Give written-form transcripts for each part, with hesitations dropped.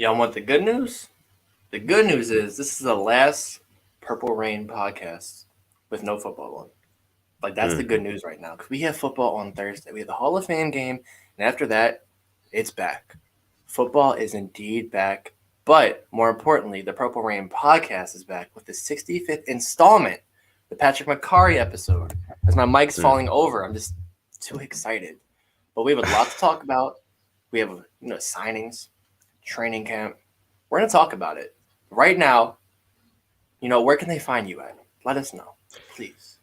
Y'all want the good news? The good news is this is the last Purple Rain podcast with no football on. Like, that's the good news right now. Because we have football on Thursday. We have the Hall of Fame game. And after that, it's back. Football is indeed back. But more importantly, the Purple Rain podcast is back with the 65th installment, the Patrick McCarry episode. As my mic's falling over, I'm just too excited. But we have a lot to talk about. We have, signings, training camp. We're going to talk about it. Right now, where can they find you at? Let us know, please.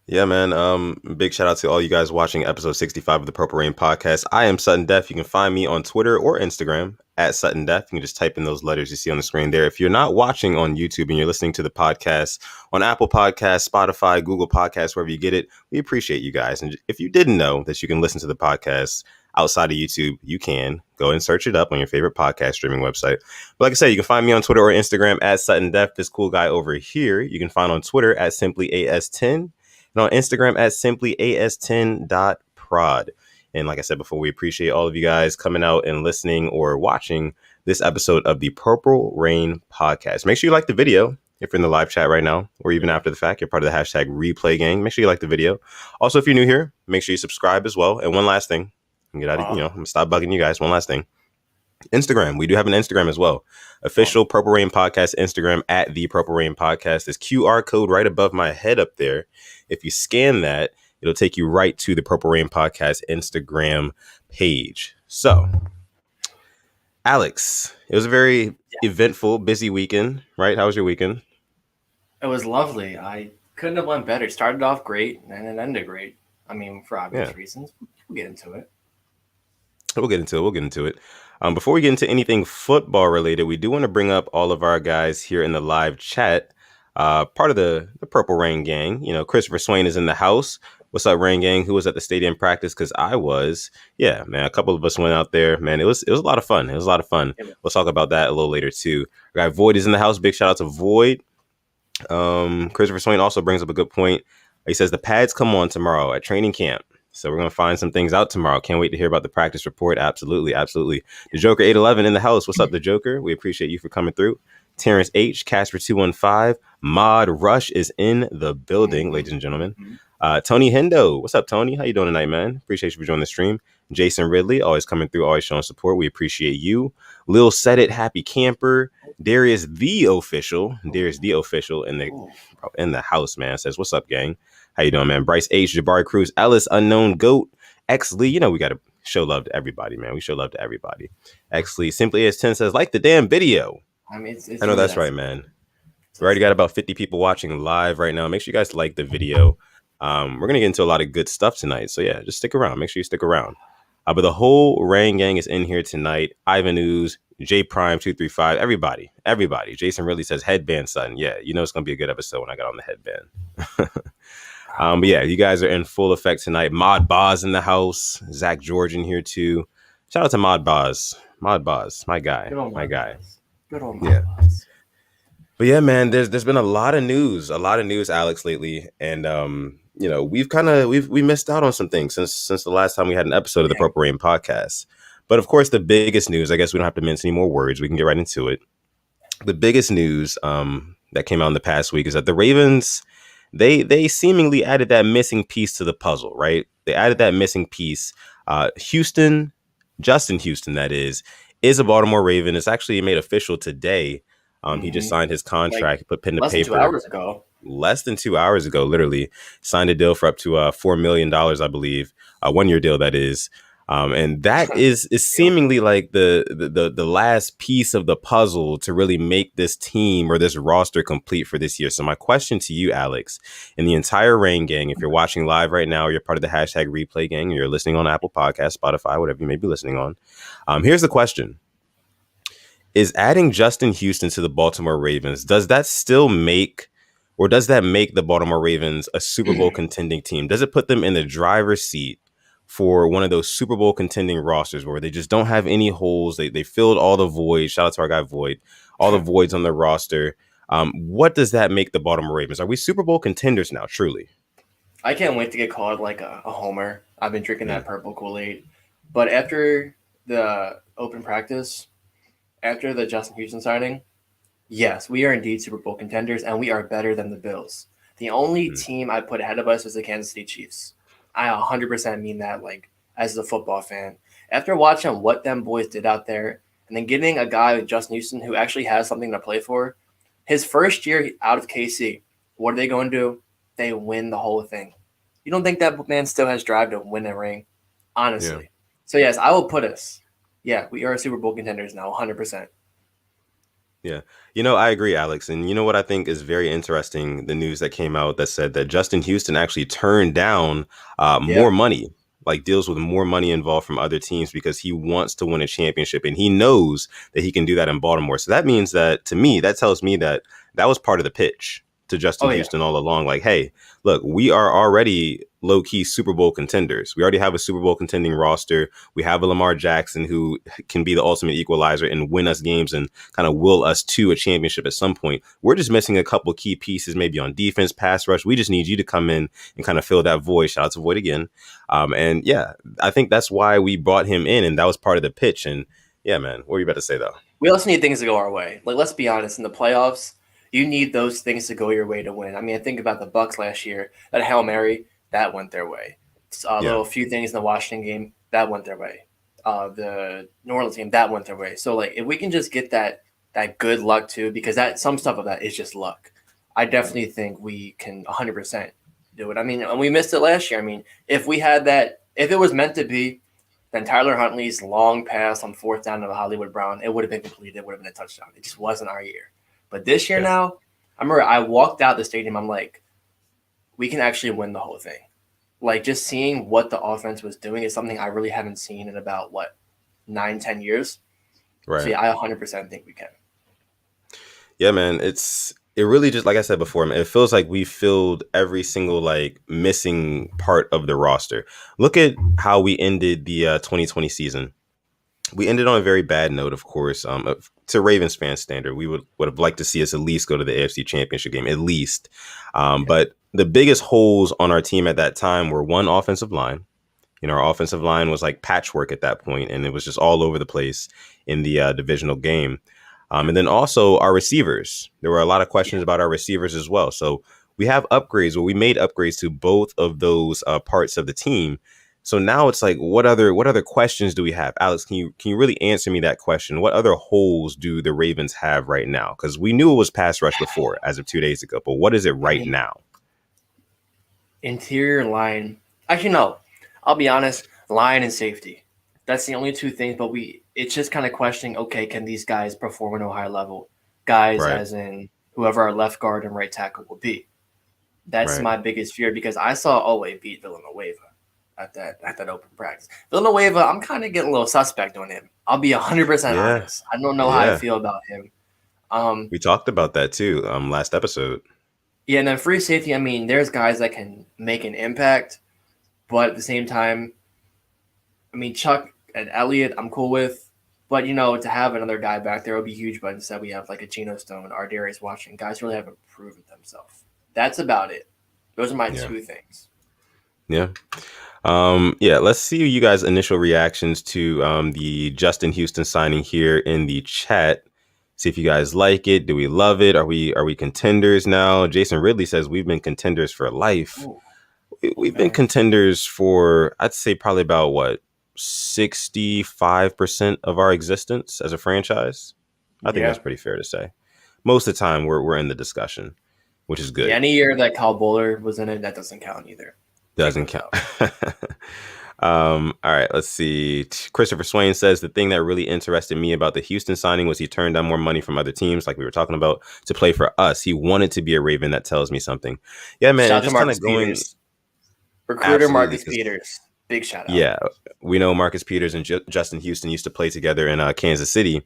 Yeah, man. Big shout out to all you guys watching episode 65 of the Purple Rain Podcast. I am Sutton Def. You can find me on Twitter or Instagram at Sutton Def. You can just type in those letters you see on the screen there. If you're not watching on YouTube and you're listening to the podcast on Apple Podcasts, Spotify, Google Podcasts, wherever you get it, we appreciate you guys. And if you didn't know that you can listen to the podcast outside of YouTube, you can go and search it up on your favorite podcast streaming website. But like I said, you can find me on Twitter or Instagram at Sutton Def. This cool guy over here, you can find on Twitter at SimplyAS10. And on Instagram at simplyas10.prod. And like I said before, we appreciate all of you guys coming out and listening or watching this episode of the Purple Rain Podcast. Make sure you like the video if you're in the live chat right now, or even after the fact, you're part of the hashtag replay gang. Make sure you like the video. Also, if you're new here, make sure you subscribe as well. And one last thing, I'm gonna stop bugging you guys. One last thing. Instagram. We do have an Instagram as well. Official Purple Rain Podcast Instagram at the Purple Rain Podcast. This QR code right above my head up there. If you scan that, it'll take you right to the Purple Rain Podcast Instagram page. So, Alex, it was a very eventful, busy weekend, right? How was your weekend? It was lovely. I couldn't have went better. It started off great and it ended great. I mean, for obvious reasons. We'll get into it. We'll get into it. Before we get into anything football related, we do want to bring up all of our guys here in the live chat. Part of the Purple Rain gang. Christopher Swain is in the house. What's up, Rain gang? Who was at the stadium practice? Because I was. Yeah, man. A couple of us went out there. Man, it was a lot of fun. We'll talk about that a little later too. Our guy Void is in the house. Big shout out to Void. Christopher Swain also brings up a good point. He says the pads come on tomorrow at training camp. So we're going to find some things out tomorrow. Can't wait to hear about the practice report. Absolutely. The Joker 811 in the house. What's up, the Joker? We appreciate you for coming through. Terrence H, Casper 215, Mod Rush is in the building, ladies and gentlemen. Tony Hendo. What's up, Tony? How you doing tonight, man? Appreciate you for joining the stream. Jason Ridley, always coming through, always showing support. We appreciate you. Lil Set It, Happy Camper. Darius the official in the house, man. Says, what's up, gang? How you doing, man? Bryce H, Jabari Cruz, Ellis, Unknown Goat, X Lee. We got to show love to everybody, man. We show love to everybody. X Lee, Simply as 10 says, like the damn video. I mean, I know that's right, man. We already got about 50 people watching live right now. Make sure you guys like the video. We're going to get into a lot of good stuff tonight. So yeah, just stick around. Make sure you stick around. But the whole Rain gang is in here tonight. Ivan Ooze, J Prime 235, everybody. Jason really says headband, son. Yeah, it's going to be a good episode when I got on the headband. But yeah, you guys are in full effect tonight. Mod Boz in the house. Zach George in here too. Shout out to Mod Boz. My guy. Good old Mod Boz. But yeah, man, there's been a lot of news, Alex, lately, and we missed out on some things since the last time we had an episode of the Purple Rain Podcast. But of course, the biggest news, I guess we don't have to mince any more words. We can get right into it. The biggest news that came out in the past week is that the Ravens, they seemingly added that missing piece to the puzzle, right? They added that missing piece. Justin Houston, that is a Baltimore Raven. It's actually made official today. He just signed his contract, put pen to paper. Less than 2 hours ago, literally signed a deal for up to $4 million, I believe, a 1-year deal that is. And that is seemingly like the last piece of the puzzle to really make this team or this roster complete for this year. So my question to you, Alex, and the entire Rain gang, if you're watching live right now, or you're part of the hashtag replay gang, or you're listening on Apple Podcasts, Spotify, whatever you may be listening on. Here's the question. Is adding Justin Houston to the Baltimore Ravens, does that make the Baltimore Ravens a Super Bowl contending team? Does it put them in the driver's seat for one of those Super Bowl contending rosters where they just don't have any holes? They filled all the voids. Shout out to our guy Void. All the voids on the roster. What does that make the Baltimore Ravens? Are we Super Bowl contenders now, truly? I can't wait to get called like a homer. I've been drinking that purple Kool-Aid. But after the open practice, after the Justin Houston signing, yes, we are indeed Super Bowl contenders, and we are better than the Bills. The only Mm, team I put ahead of us is the Kansas City Chiefs. I 100% mean that, like, as a football fan. After watching what them boys did out there, and then getting a guy like Justin Houston who actually has something to play for, his first year out of KC, what are they going to do? They win the whole thing. You don't think that man still has drive to win a ring? yeah. Honestly. So, yes, I will put us. Yeah, we are Super Bowl contenders now, 100%. Yeah. I agree, Alex. And you know what I think is very interesting? The news that came out that said that Justin Houston actually turned down more Yep. money, like deals with more money involved from other teams because he wants to win a championship and he knows that he can do that in Baltimore. So that means that to me, that tells me that that was part of the pitch to Justin Oh, yeah. Houston all along. Like, hey, look, we are already low key Super Bowl contenders. We already have a Super Bowl contending roster. We have a Lamar Jackson who can be the ultimate equalizer and win us games and kind of will us to a championship at some point. We're just missing a couple key pieces, maybe on defense, pass rush. We just need you to come in and kind of fill that void. Shout out to Void again. And yeah, I think that's why we brought him in, and that was part of the pitch. And yeah, man, what were you about to say though? We also need things to go our way. Like, let's be honest, in the playoffs, you need those things to go your way to win. I mean, I think about the Bucks last year. That Hail Mary, that went their way. A Yeah, little few things in the Washington game, that went their way. The New Orleans game, that went their way. So, like, if we can just get that good luck too, because that some stuff of that is just luck. I definitely think we can 100% do it. I mean, and we missed it last year. I mean, if we had that, if it was meant to be, then Tyler Huntley's long pass on fourth down to Hollywood Brown, it would have been completed. It would have been a touchdown. It just wasn't our year. But this year yeah, now, I remember I walked out the stadium. I'm like, we can actually win the whole thing. Like, just seeing what the offense was doing is something I really haven't seen in about, 9, 10 years. So, right. yeah, I 100% think we can. Yeah, man, it really just like I said before, man, it feels like we filled every single like missing part of the roster. Look at how we ended the 2020 season. We ended on a very bad note, of course. To Ravens fan standard, we would have liked to see us at least go to the AFC Championship game, at least. Yeah. But the biggest holes on our team at that time were one offensive line. Our offensive line was like patchwork at that point, and it was just all over the place in the divisional game. And then also our receivers. There were a lot of questions Yeah. about our receivers as well. So we have upgrades, or we made upgrades to both of those parts of the team. So now it's like, what other questions do we have, Alex? Can you really answer me that question? What other holes do the Ravens have right now? Because we knew it was pass rush before, as of 2 days ago, but what is it I right mean, now? interior line. Actually, no. I'll be honest. Line and safety. That's the only two things. But it's just kind of questioning. Okay, can these guys perform at a high level? Guys, Right, as in whoever our left guard and right tackle will be. That's right. my biggest fear because I saw Owe beat Villanueva at that open practice. Villanueva, I'm kind of getting a little suspect on him. I'll be 100% Yeah, honest. I don't know how I yeah. feel about him. Um, We talked about that too, last episode. yeah, and then free safety. I mean, there's guys that can make an impact, but at the same time, I mean, Chuck and Elliott, I'm cool with. But, to have another guy back there would be huge. But instead, we have like a Geno Stone or Darius Washington. Guys really haven't proven themselves. That's about it. Those are my Yeah, two things. yeah. Yeah, let's see you guys' initial reactions to the Justin Houston signing here in the chat. See if you guys like it. Do we love it? Are we contenders now? Jason Ridley says we've been contenders for life. Ooh, We've been okay. contenders for, I'd say, probably about what, 65% of our existence as a franchise. I think that's Yeah. pretty fair to say. Most of the time we're in the discussion, which is Yeah, good. any year that Kyle Bowler was in it, that doesn't count either. Take Doesn't those count. out. All right, let's see. Christopher Swain says the thing that really interested me about the Houston signing was he turned down more money from other teams, like we were talking about, to play for us. He wanted to be a Raven. That tells me something. Yeah, man. Shout And out to just kind Marcus of going Peters. Recruiter absolutely Marcus because Peters. Big shout out. yeah, we know Marcus Peters and Justin Houston used to play together in Kansas City.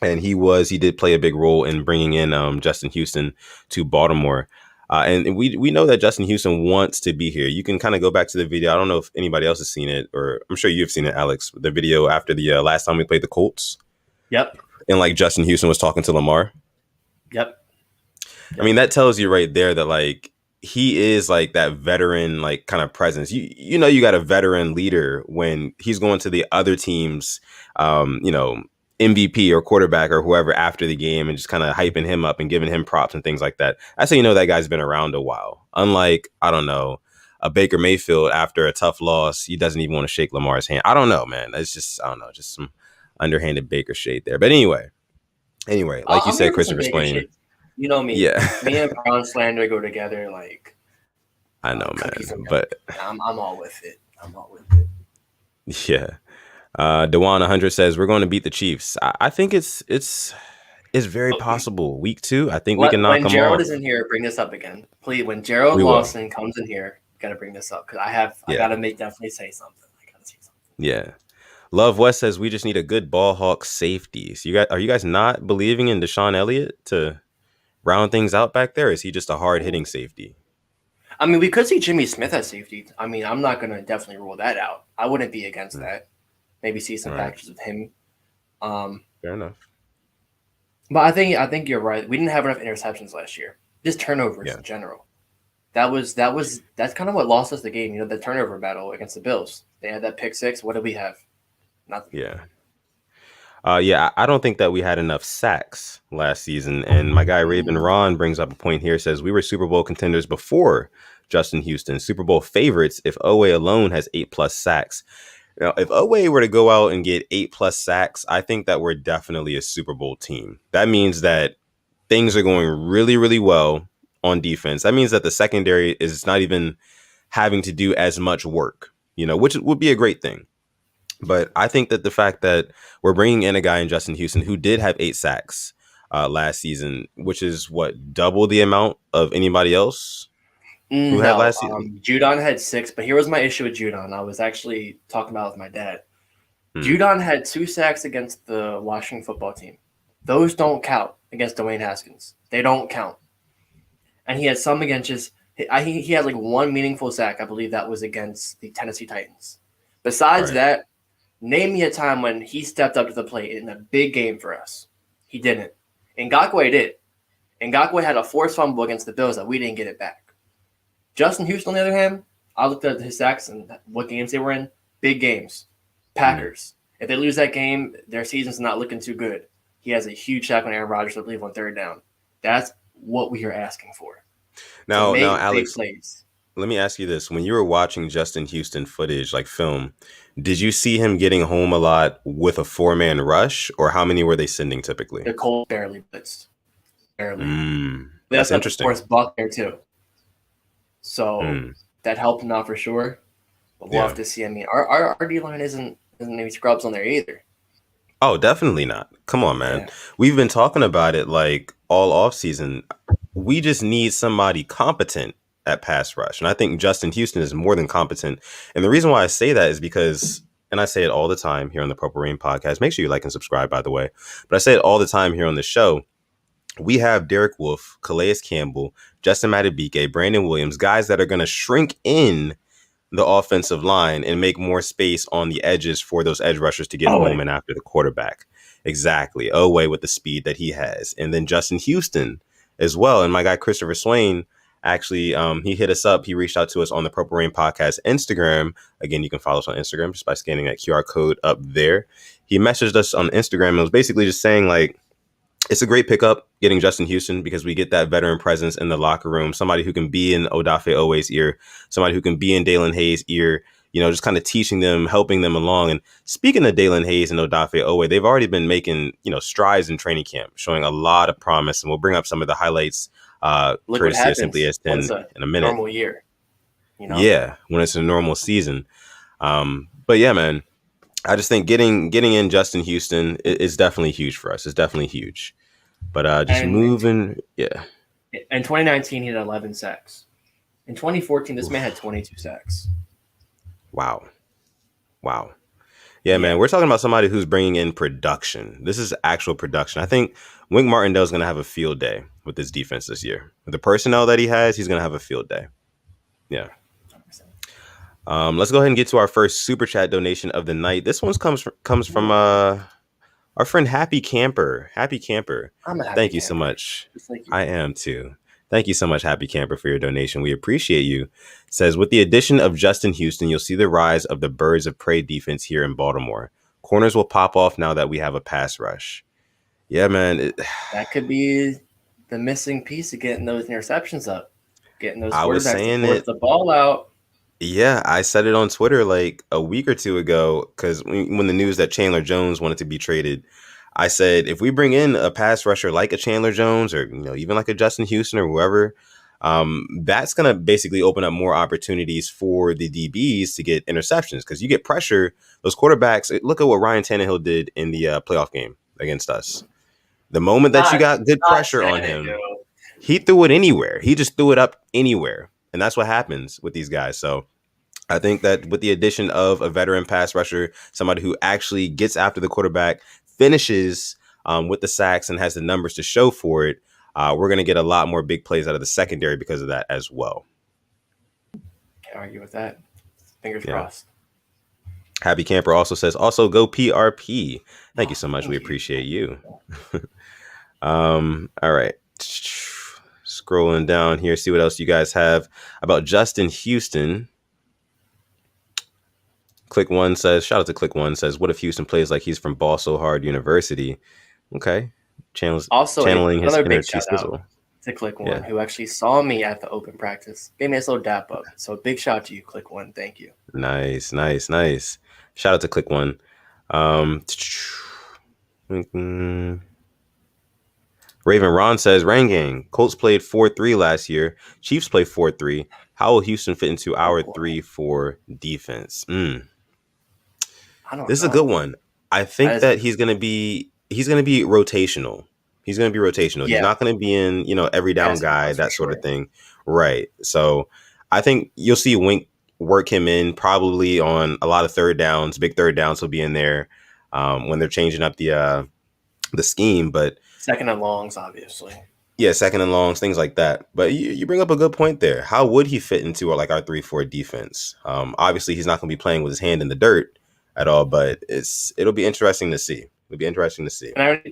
And he did play a big role in bringing in Justin Houston to Baltimore. And we know that Justin Houston wants to be here. You can kind of go back to the video. I don't know if anybody else has seen it, or I'm sure you've seen it, Alex. The video after the last time we played the Colts, Yep. and like Justin Houston was talking to Lamar. Yep. I mean, that tells you right there that like he is like that veteran, like kind of presence. You got a veteran leader when he's going to the other teams, MVP or quarterback or whoever after the game and just kind of hyping him up and giving him props and things like that. That's how you know that guy's been around a while. Unlike, I don't know, a Baker Mayfield after a tough loss, he doesn't even want to shake Lamar's hand. I don't know, man. It's just, I don't know, just some underhanded Baker shade there. But anyway, like you said, Christopher Swain. You know me. Yeah. Me and Brown slander go together like I know, man. But I'm all with it. I'm all with it. Yeah. Dewan 100 says we're going to beat the Chiefs. I think it's very possible. Week 2, I think we can knock them off. When Gerald is in here, bring this up again, please. When Gerald Lawson comes in here, gotta bring this up because I gotta definitely say something. Yeah. Love West says we just need a good ball hawk safety. So are you guys not believing in Deshaun Elliott to round things out back there? Or is he just a hard hitting safety? I mean, we could see Jimmy Smith as safety. I mean, I'm not gonna definitely rule that out. I wouldn't be against that. Maybe see some packages with him. Fair enough. But I think you're right. We didn't have enough interceptions last year. Just turnovers in general. That's kind of what lost us the game. You know, the turnover battle against the Bills. They had that pick 6. What did we have? Nothing. Yeah. I don't think that we had enough sacks last season. And my guy Raven Ron brings up a point here. Says we were Super Bowl contenders before Justin Houston. Super Bowl favorites if Oweh alone has 8+ sacks. Now, if Oweh were to go out and get 8+ sacks, I think that we're definitely a Super Bowl team. That means that things are going really, really well on defense. That means that the secondary is not even having to do as much work, which would be a great thing. But I think that the fact that we're bringing in a guy in Justin Houston who did have 8 sacks last season, which is double the amount of anybody else who had last season. Judon had 6, but here was my issue with Judon. I was actually talking about it with my dad. Judon had 2 sacks against the Washington football team. Those don't count against Dwayne Haskins. They don't count. And he had some against he had like 1 meaningful sack. I believe that was against the Tennessee Titans. Besides that, name me a time when he stepped up to the plate in a big game for us. He didn't. Ngakoue did. Ngakoue had a forced fumble against the Bills that we didn't get it back. Justin Houston, on the other hand, I looked at his sacks and what games they were in. Big games. Packers. If they lose that game, their season's not looking too good. He has a huge sack on Aaron Rodgers, I believe, on 3rd down. That's what we are asking for. Now, Alex, let me ask you this. When you were watching Justin Houston footage, like film, did you see him getting home a lot with a 4-man rush, or how many were they sending typically? The Colts barely blitzed. Barely. That's interesting. Of course, Buck there too. So that helped him out for sure. But we'll have to see. I mean, our D-line isn't any scrubs on there either. Oh, definitely not. Come on, man. Yeah. We've been talking about it like all offseason. We just need somebody competent at pass rush. And I think Justin Houston is more than competent. And the reason why I say that is because, and I say it all the time here on the Purple Rain podcast, make sure you like and subscribe, by the way. But I say it all the time here on the show. We have Derek Wolfe, Calais Campbell, Justin Madubuike, Brandon Williams, guys that are going to shrink in the offensive line and make more space on the edges for those edge rushers to get home and after the quarterback. Exactly. Oweh with the speed that he has. And then Justin Houston as well. And my guy, Christopher Swain, actually, he hit us up. He reached out to us on the Purple Rain Podcast Instagram. Again, you can follow us on Instagram just by scanning that QR code up there. He messaged us on Instagram and was basically just saying, like, it's a great pickup getting Justin Houston because we get that veteran presence in the locker room, somebody who can be in Odafe Oweh's ear, somebody who can be in Dalen Hayes' ear, just kind of teaching them, helping them along. And speaking of Dalen Hayes and Odafe Oweh, they've already been making, strides in training camp, showing a lot of promise. And we'll bring up some of the highlights courtesy of Simply S10 in a minute. Normal year. Yeah, when it's a normal season. But yeah, man. I just think getting in Justin Houston is definitely huge for us. It's definitely huge. But moving, yeah. In 2019, he had 11 sacks. In 2014, this man had 22 sacks. Wow. Yeah, man, we're talking about somebody who's bringing in production. This is actual production. I think Wink Martindale is going to have a field day with this defense this year. With the personnel that he has, he's going to have a field day. Yeah. Let's go ahead and get to our first super chat donation of the night. This one comes from our friend Happy Camper. Happy Camper. Thank you so much. I am too. Thank you so much, Happy Camper, for your donation. We appreciate you. It says, with the addition of Justin Houston, you'll see the rise of the Birds of Prey defense here in Baltimore. Corners will pop off now that we have a pass rush. Yeah, man. That could be the missing piece of getting those interceptions up, getting those I was quarterbacks to saying force it. the ball out. Yeah, I said it on Twitter like a week or two ago because when the news that Chandler Jones wanted to be traded, I said if we bring in a pass rusher like a Chandler Jones or even like a Justin Houston or whoever, that's gonna basically open up more opportunities for the DBs to get interceptions because you get pressure. Those quarterbacks. Look at what Ryan Tannehill did in the playoff game against us. The moment that you Not, got good not pressure on him, Tannehill. he threw it anywhere. He just threw it up anywhere, and that's what happens with these guys. So. I think that with the addition of a veteran pass rusher, somebody who actually gets after the quarterback, finishes with the sacks, and has the numbers to show for it, we're going to get a lot more big plays out of the secondary because of that as well. Can't argue with that. Fingers Yeah. crossed. Happy Camper also says, also go PRP. Thank you so much. We appreciate you. All right. Scrolling down here, see what else you guys have about Justin Houston. Click One says, shout out to Click One says, what if Houston plays like he's from Ball So Hard University? Okay. Channeling his another inner big T shout out Swizzle. to Click One, who actually saw me at the open practice. Gave me a little dap up. So big shout out to you, Click One. Thank you. Nice. Shout out to Click One. Raven Ron says, Rain Gang, Colts played 4-3 last year. Chiefs play 4-3. How will Houston fit into our 3-4 defense? This is a good one. I think that he's gonna be rotational. He's gonna be rotational. Yeah. He's not gonna be in, every down guy, that sort of thing. Right. So I think you'll see Wink work him in probably on a lot of third downs, big third downs will be in there when they're changing up the scheme. But second and longs, obviously. Yeah, second and longs, things like that. But you bring up a good point there. How would he fit into our 3-4 defense? Obviously, he's not going to be playing with his hand in the dirt at all, but it'll be interesting to see. And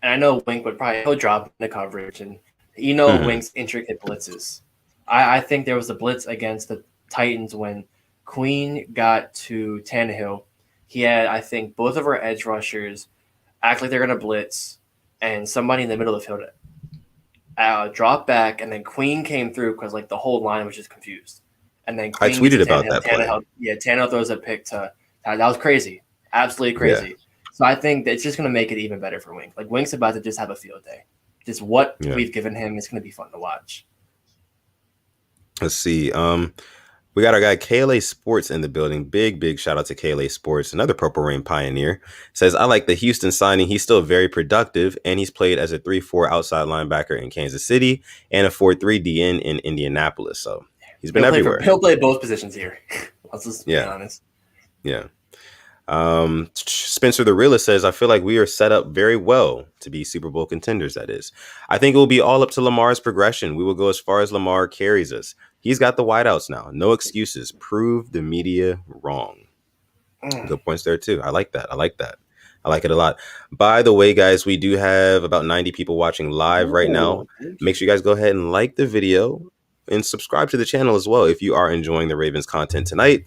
I know Wink he'll drop in the coverage, and Wink's intricate blitzes. I think there was a blitz against the Titans when Queen got to Tannehill. He had, I think, both of our edge rushers act like they're going to blitz, and somebody in the middle of the field dropped back, and then Queen came through because the whole line was just confused. And then Queen I tweeted about that play. Tannehill throws a pick to that was crazy, absolutely crazy. Yeah. So I think that it's just going to make it even better for Wink. Wink's about to just have a field day. Just what we've given him is going to be fun to watch. Let's see. We got our guy KLA Sports in the building. Big shout out to KLA Sports, another Purple Rain pioneer. Says, I like the Houston signing. He's still very productive, and he's played as a 3-4 outside linebacker in Kansas City and a 4-3 DN in Indianapolis. So he's been everywhere. He'll play both positions here. Let's just be honest. Yeah. Spencer the Realist says, I feel like we are set up very well to be Super Bowl contenders, that is. I think it will be all up to Lamar's progression. We will go as far as Lamar carries us. He's got the wideouts now. No excuses. Prove the media wrong. Good points there, too. I like that. I like it a lot. By the way, guys, we do have about 90 people watching live right now. Make sure you guys go ahead and like the video and subscribe to the channel as well if you are enjoying the Ravens content tonight.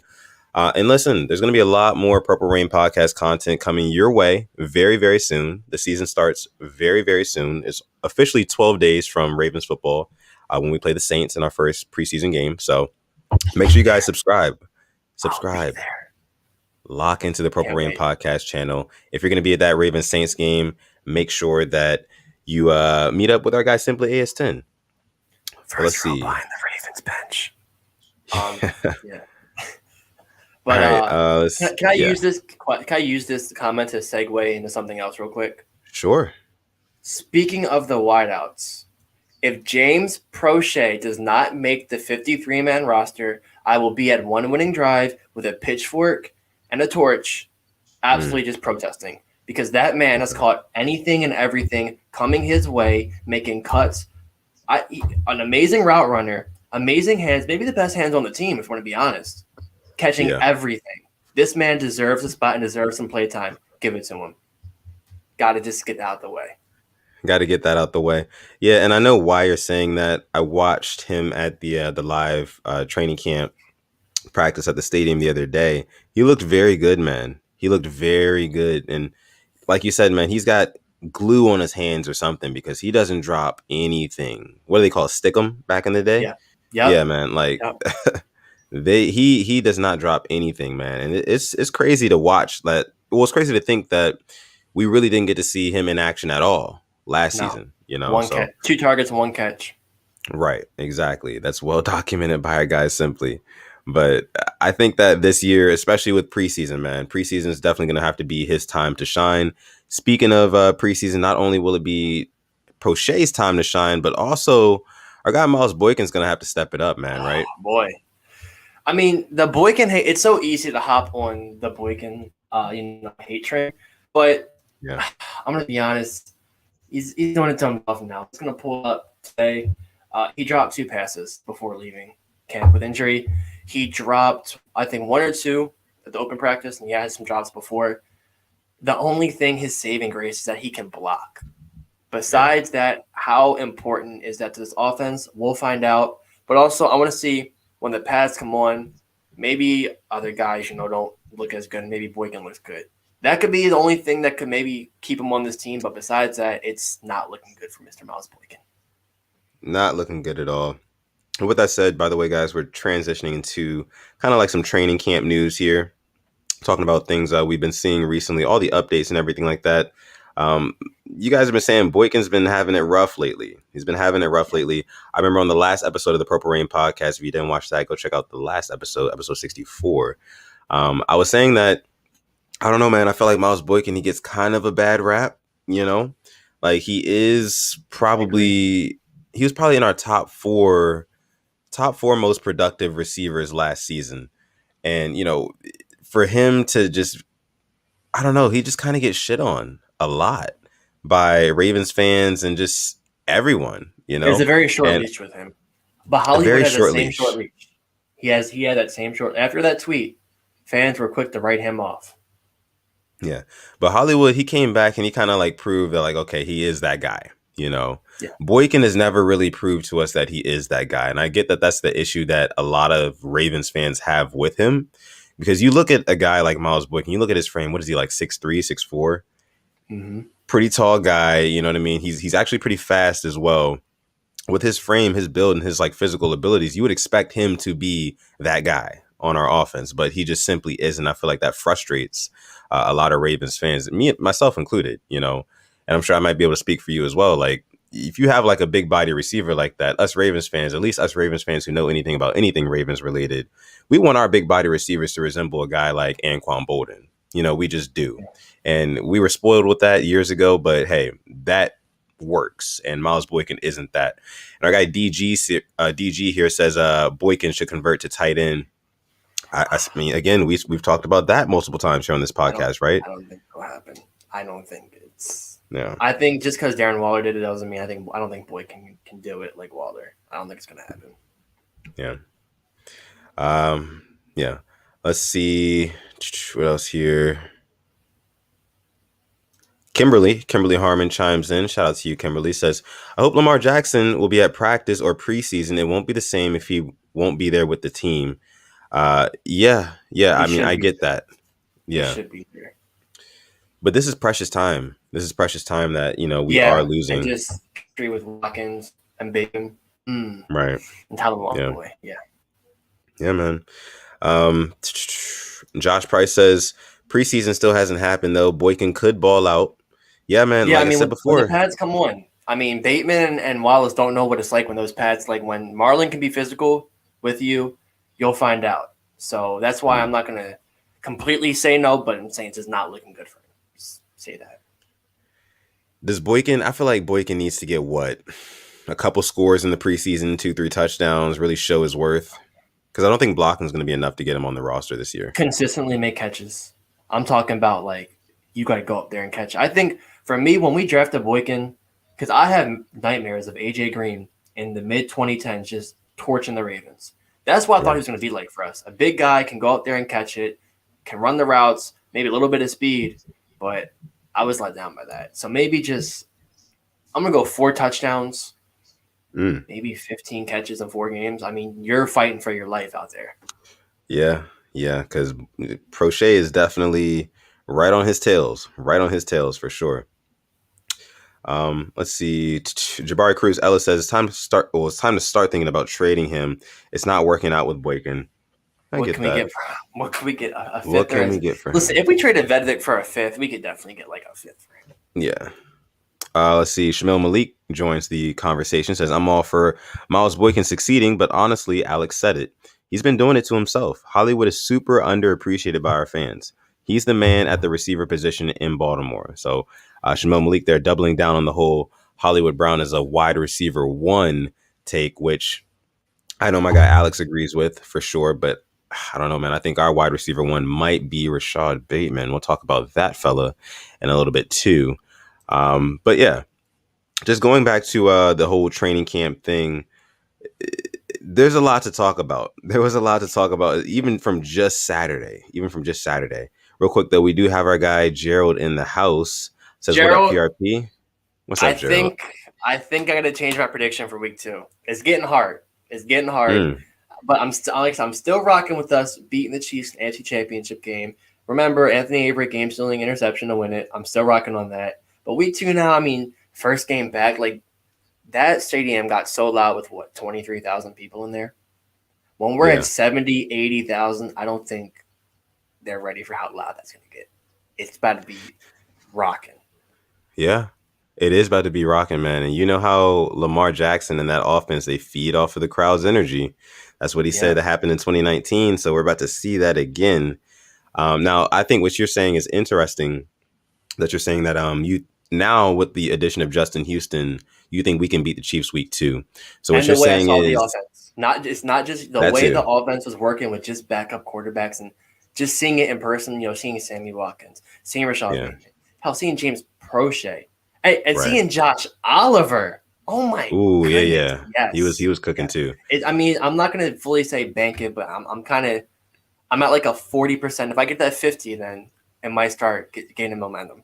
And listen, there's going to be a lot more Purple Rain podcast content coming your way very, very soon. The season starts very, very soon. It's officially 12 days from Ravens football when we play the Saints in our first preseason game. So make sure you guys subscribe. Lock into the Purple Rain podcast channel. If you're going to be at that Ravens Saints game, make sure that you meet up with our guy Simply AS10. Let's see. Behind the Ravens bench. Yeah. But can I use this? Can I use this comment to segue into something else real quick? Sure. Speaking of the wideouts, if James Prochet does not make the 53-man roster, I will be at one winning drive with a pitchfork and a torch, absolutely just protesting, because that man has caught anything and everything coming his way, making cuts. An amazing route runner, amazing hands, maybe the best hands on the team, if you want to be honest. Catching everything. This man deserves a spot and deserves some play time. Give it to him. Got to just get that out the way. Got to get that out the way. Yeah, and I know why you're saying that. I watched him at the live training camp practice at the stadium the other day. He looked very good, man. He looked very good. And like you said, man, he's got glue on his hands or something because he doesn't drop anything. What do they call it? Stick 'em back in the day? Yeah. Yeah, Yep. man. Like Yep. he does not drop anything, man. And it's crazy to watch that. Well, it's crazy to think that we really didn't get to see him in action at all last No. season, you know? One So catch, 2 targets, 1 catch. right, exactly. That's well documented by our guys simply. But I think that this year, especially with preseason, man, preseason is definitely going to have to be his time to shine. Speaking of preseason, not only will it be Prochet's time to shine, but also our guy Miles Boykin's going to have to step it up, man, Oh, right? boy. I mean, the Boykin hate, it's so easy to hop on the Boykin hate train, but Yeah. I'm going to be honest. He's doing it to himself now. He's going to pull up today. He dropped 2 passes before leaving camp with injury. He dropped, I think, 1 or 2 at the open practice, and he had some drops before. The only thing his saving grace is that he can block. Besides that, how important is that to this offense? We'll find out. But also, I want to see when the pads come on, maybe other guys, don't look as good. Maybe Boykin looks good. That could be the only thing that could maybe keep him on this team. But besides that, it's not looking good for Mr. Miles Boykin. Not looking good at all. And with that said, by the way, guys, we're transitioning into kind of like some training camp news here, talking about things we've been seeing recently, all the updates and everything like that. You guys have been saying Boykin's been having it rough lately. He's been having it rough lately. I remember on the last episode of the Purple Rain podcast, if you didn't watch that, go check out the last episode, episode 64. I was saying that, I don't know, man, I feel like Miles Boykin, he gets kind of a bad rap, Like he was probably in our top four most productive receivers last season. And, for him to just, I don't know, he just kind of gets shit on a lot by Ravens fans and just everyone, There's a very short and leash with him. But a Hollywood very has that short same short leash. leash. He had that same short. After that tweet, fans were quick to write him off. Yeah. But Hollywood, he came back and he kind of like proved that, like, okay, he is that guy, Yeah. Boykin has never really proved to us that he is that guy. And I get that that's the issue that a lot of Ravens fans have with him. Because you look at a guy like Miles Boykin, you look at his frame, what is he, like 6'3", 6'4"? Mm-hmm. Pretty tall guy, you know what I mean? He's actually pretty fast as well. With his frame, his build, and his like physical abilities, you would expect him to be that guy on our offense, but he just simply isn't. I feel like that frustrates a lot of Ravens fans, me myself included, and I'm sure I might be able to speak for you as well. Like, if you have like a big body receiver like that, us Ravens fans, at least us Ravens fans who know anything about anything Ravens related, we want our big body receivers to resemble a guy like Anquan Bolden. We just do. And we were spoiled with that years ago, but hey, that works. And Miles Boykin isn't that. And our guy DG here says Boykin should convert to tight end. I mean, again, we've talked about that multiple times here on this podcast, right? I don't think it'll happen. I don't think it's. Yeah. I think just because Darren Waller did it doesn't mean I don't think Boykin can do it like Waller. I don't think it's gonna happen. Yeah. Yeah. Let's see what else here. Kimberly Harmon chimes in. Shout out to you, Kimberly. Says, I hope Lamar Jackson will be at practice or preseason. It won't be the same if he won't be there with the team. Yeah. I mean, I get that. Yeah. He should be there. But this is precious time. This is precious time that, we are losing. And just agree with Watkins and Bacon. Right. And Tyler walking away. Yeah. Yeah, man. Josh Price says, preseason still hasn't happened, though. Boykin could ball out. Yeah, man. Yeah, like I said before. when the pads come on, I mean, Bateman and Wallace don't know what it's like when those pads, like when Marlon can be physical with you, you'll find out. So that's why I'm not going to completely say no, but I'm saying it's just not looking good for him. Just say that. Does Boykin, I feel like Boykin needs to get what? A couple scores in the preseason, 2-3 touchdowns, really show his worth? Because I don't think blocking is going to be enough to get him on the roster this year. Consistently make catches. I'm talking about, like, you got to go up there and catch. I think, for me, when we drafted Boykin, because I have nightmares of A.J. Green in the mid-2010s just torching the Ravens. That's what I thought he was going to be like for us. A big guy can go out there and catch it, can run the routes, maybe a little bit of speed, but I was let down by that. So maybe I'm going to go 4 touchdowns, maybe 15 catches in 4 games. I mean, you're fighting for your life out there. Yeah, because Prochet is definitely Right on his tails. Right on his tails for sure. Let's see. Jabari Cruz Ellis says it's time to start. Well, it's time to start thinking about trading him. It's not working out with Boykin. I What get can we that. get? What can we get? A What fifth? can we get for Listen, him? if we traded Vedvik for a fifth, we could definitely get like a fifth for him. Yeah. Let's see. Shamil Malik joins the conversation. Says I'm all for Miles Boykin succeeding, but honestly, Alex said it. He's been doing it to himself. Hollywood is super underappreciated by our fans. He's the man at the receiver position in Baltimore. So Shamil Malik, they're doubling down on the whole Hollywood Brown as a wide receiver one take, which I know my guy Alex agrees with for sure, but I don't know, man. I think our wide receiver one might be Rashad Bateman. We'll talk about that fella in a little bit too. But yeah, just going back to the whole training camp thing, there's a lot to talk about. There was a lot to talk about, even from just Saturday. Real quick though, we do have our guy Gerald in the house. Says, "What up, Gerald, PRP? What's I up, Gerald?" think I think I got to change my prediction for week 2. It's getting hard. Mm, But I'm still rocking with us beating the Chiefs in the AFC Championship game. Remember, Anthony Avery game stealing interception to win it. I'm still rocking on that. But week 2 now, I mean, first game back, like that stadium got so loud with 23,000 people in there. When we're yeah, at 70, 80,000, I don't think they're ready for how loud that's going to get. It's about to be rocking. yeah. It is about to be rocking, man. And you know how Lamar Jackson and that offense, they feed off of the crowd's energy. That's what he said that happened in 2019. So we're about to see that again. Now, I think what you're saying is interesting. That you're saying that you now with the addition of Justin Houston, you think we can beat the Chiefs week 2. So what And you're the way I saying saw the is offense, not just the that way the too. offense was working with just backup quarterbacks and just seeing it in person. Seeing Sammy Watkins, seeing Rashad Yeah, Bateman, hell, seeing James Prochet, and right. seeing Josh Oliver. Oh my Ooh, yeah, goodness, yeah. He yes, was cooking yes. too. I mean, I'm not gonna fully say bank it, but I'm at like a 40%. If I get that 50, then it might start gaining momentum.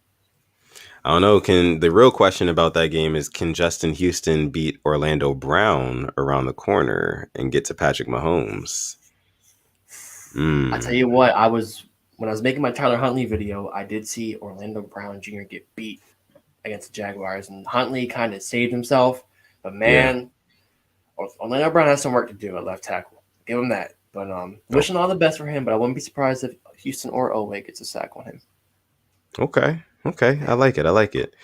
I don't know. The real question about that game is, can Justin Houston beat Orlando Brown around the corner and get to Patrick Mahomes? I tell Mm, you what, when I was making my Tyler Huntley video, I did see Orlando Brown Jr. get beat against the Jaguars, and Huntley kind of saved himself. But yeah. man, Orlando Brown has some work to do at left tackle. Give him that. But Oh, wishing all the best for him. But I wouldn't be surprised if Houston or Oweh gets a sack on him. okay. Okay. I like it. I like it.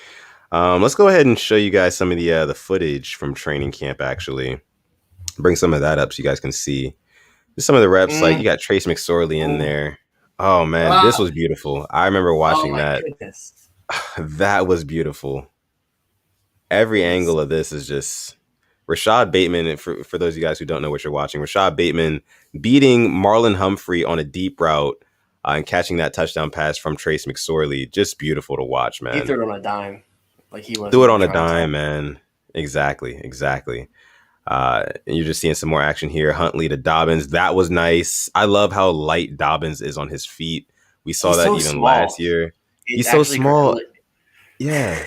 Let's go ahead and show you guys some of the footage from training camp. Actually, bring some of that up so you guys can see just some of the reps. Like you got Trace McSorley in Oh, there. Oh man, this was beautiful. I remember oh watching my that. goodness. That was beautiful. Every He's angle of this is just Rashad Bateman. And for those of you guys who don't know what you're watching, Rashad Bateman beating Marlon Humphrey on a deep route and catching that touchdown pass from Trace McSorley. Just beautiful to watch, he man. threw it on a dime. Like he wasn't Do it even on a trying to dime, tackle. man. Exactly, exactly. And you're just seeing some more action here. Huntley to Dobbins. That was nice. I love how light Dobbins is on his feet. We saw He's that so even last small. year. It's He's so actually small. Yeah.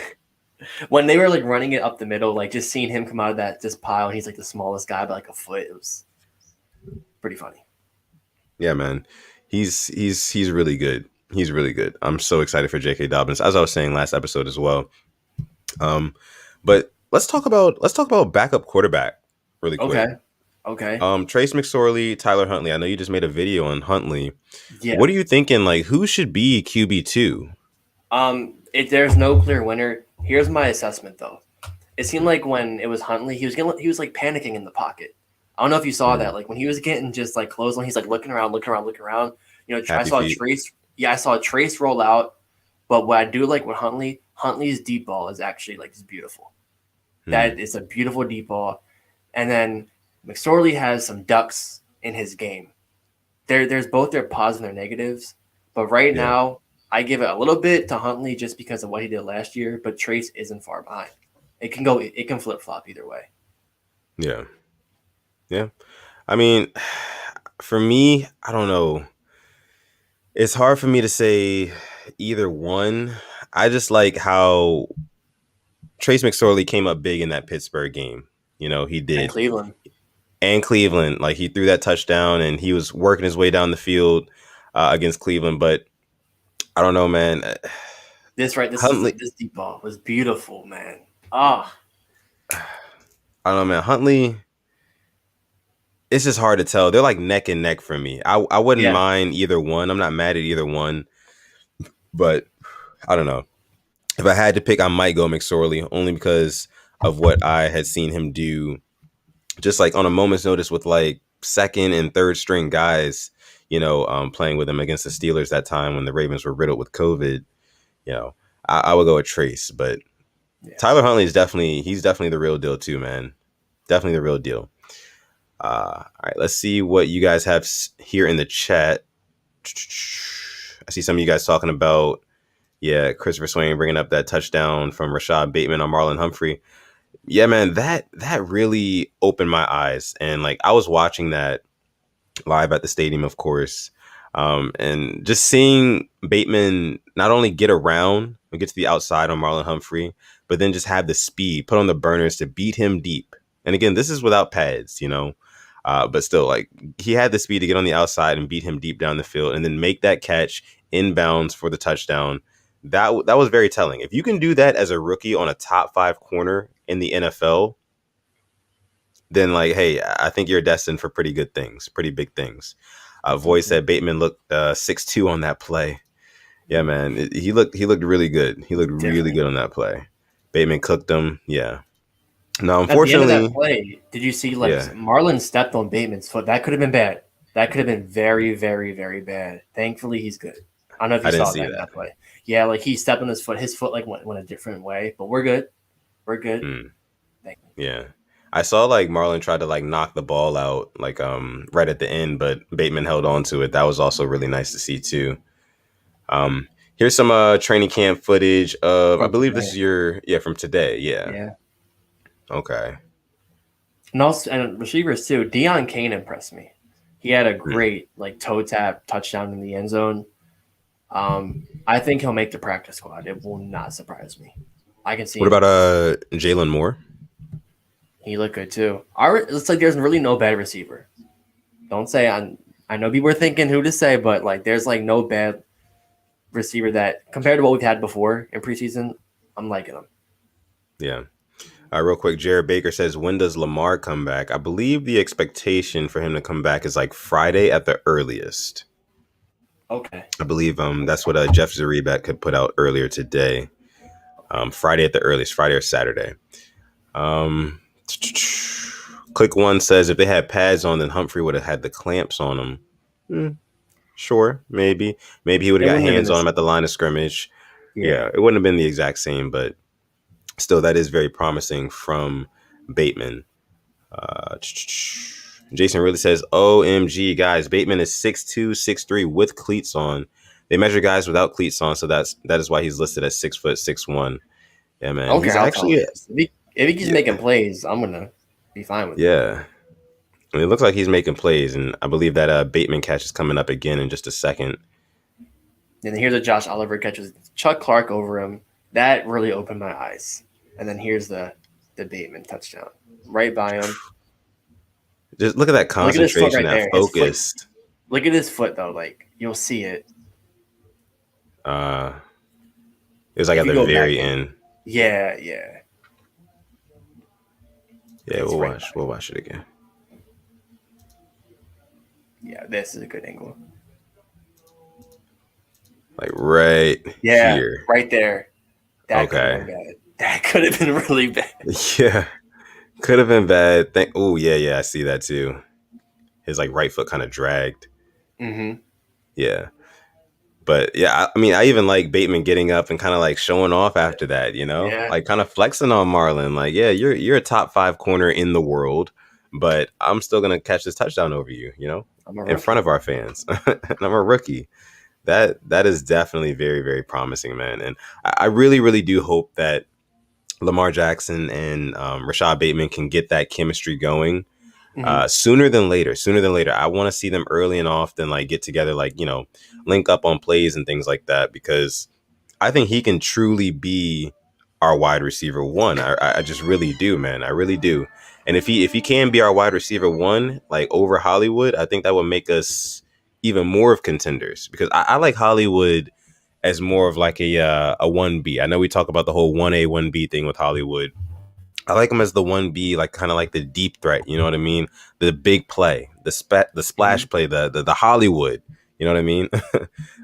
when they were like running it up the middle, like just seeing him come out of that this pile, and he's like the smallest guy by like a foot. It was pretty funny. Yeah, man. He's really good. He's really good. I'm so excited for J.K. Dobbins, as I was saying last episode as well. But let's talk about backup quarterback really quick. Okay. Okay. Trace McSorley, Tyler Huntley. I know you just made a video on Huntley. Yeah. What are you thinking? Like, who should be QB2? If there's no clear winner, here's my assessment though. It seemed like when it was Huntley, he was like panicking in the pocket. I don't know if you saw that. Like when he was getting just like close on, he's like looking around, looking around, looking around. I Happy saw feet. Trace. Yeah, I saw Trace roll out. But what I do like with Huntley's deep ball is actually like just beautiful. Hmm. That is a beautiful deep ball. And then McSorley has some ducks in his game. There's both their positives and their negatives. But right Yeah. now, I give it a little bit to Huntley just because of what he did last year. But Trace isn't far behind. It can flip flop either way. Yeah. Yeah. I mean, for me, I don't know. It's hard for me to say either one. I just like how Trace McSorley came up big in that Pittsburgh game. He And did. Cleveland. And Cleveland, like he threw that touchdown and he was working his way down the field against Cleveland. But I don't know, man. Huntley. This deep ball was beautiful, man. Ah, I don't know, man. Huntley. It's just hard to tell. They're like neck and neck for me. I wouldn't yeah, mind either one. I'm not mad at either one, but I don't know. If I had to pick, I might go McSorley only because of what I had seen him do, just like on a moment's notice with like second and third string guys, playing with him against the Steelers that time when the Ravens were riddled with COVID. You know, I would go with Trace, but yeah. Tyler Huntley is he's definitely the real deal too, man. Definitely the real deal. All right, let's see what you guys have here in the chat. I see some of you guys talking about, Christopher Swain bringing up that touchdown from Rashad Bateman on Marlon Humphrey. Yeah, man, that really opened my eyes. And like I was watching that live at the stadium, of course. And just seeing Bateman not only get around and get to the outside on Marlon Humphrey, but then just have the speed, put on the burners to beat him deep. And again, this is without pads, but still, like he had the speed to get on the outside and beat him deep down the field and then make that catch inbounds for the touchdown. That was very telling. If you can do that as a rookie on a top 5 corner in the NFL, then like, hey, I think you're destined for pretty good things, pretty big things. Voice said Bateman looked 6'2" on that play. Yeah, man, he looked really good. He looked really good on that play. Bateman cooked him. Yeah. No, At the end of unfortunately, that play, did you see yeah. Marlon stepped on Bateman's foot? That could have been bad. That could have been very, very, very bad. Thankfully, he's good. I don't know if you I didn't saw see that in that. that play. Yeah, like he stepped on his foot. His foot like went a different way, but we're good. We're good. Thank you. Yeah. I saw like Marlon tried to like knock the ball out like right at the end, but Bateman held on to it. That was also really nice to see too. Here's some training camp footage of I From believe this today. is from today. Yeah. Yeah. Okay. And also, and receivers too. Deion Kane impressed me. He had a Hmm. great like toe tap touchdown in the end zone. I think he'll make the practice squad. It will not surprise me. I can see What him. about Jalen Moore? He looked good too. It's like there's really no bad receiver. Don't say I know people are thinking who to say, but like there's like no bad receiver that compared to what we've had before in preseason. I'm liking him. Yeah. Real quick, Jared Baker says, when does Lamar come back? I believe the expectation for him to come back is like Friday at the earliest. Okay. I believe that's what Jeff Zaribek had put out earlier today. Friday at the earliest, Friday or Saturday. Click One says if they had pads on, then Humphrey would have had the clamps on him. Sure, maybe he would have got hands on him at the line of scrimmage. Yeah, it wouldn't have been the exact same, but still, that is very promising from Bateman. Jason really says, OMG, guys, Bateman is 6'2", 6'3" with cleats on. They measure guys without cleats on, so that is why he's listed as 6 foot 6'1". Yeah, man. I don't He's care how tall he actually is. If he keeps making plays, I'm gonna be fine with it. Yeah. I mean, it looks like he's making plays, and I believe that Bateman catch is coming up again in just a second. And then here's a Josh Oliver catch with Chuck Clark over him. That really opened my eyes. And then here's the Bateman touchdown right by him. Just look at that concentration, that focus. Look at his foot though. Like you'll see it. It was like at the very end. Yeah. Yeah, we'll watch it again. Yeah, this is a good angle. Like right here. Right there. That could have been bad. That could have been really bad. Yeah. Could have been bad. Oh, yeah, I see that too. His like right foot kind of dragged. Mm-hmm. Yeah. But yeah, I mean, I even like Bateman getting up and kind of like showing off after that, like kind of flexing on Marlon. Like, yeah, you're a top 5 corner in the world, but I'm still going to catch this touchdown over you, in front of our fans. And I'm a rookie. That is definitely very, very promising, man. And I really, really do hope that Lamar Jackson and Rashad Bateman can get that chemistry going sooner than later. I want to see them early and often, like get together, like, link up on plays and things like that, because I think he can truly be our wide receiver one. I just really do, man. I really do. And if he can be our wide receiver one, like over Hollywood, I think that would make us even more of contenders, because I like Hollywood as more of like a 1B. I know we talk about the whole 1A 1B thing with Hollywood. I like him as the 1B, like kind of like the deep threat. You know what I mean? The big play, the Mhm. splash play, the Hollywood. You know what I mean?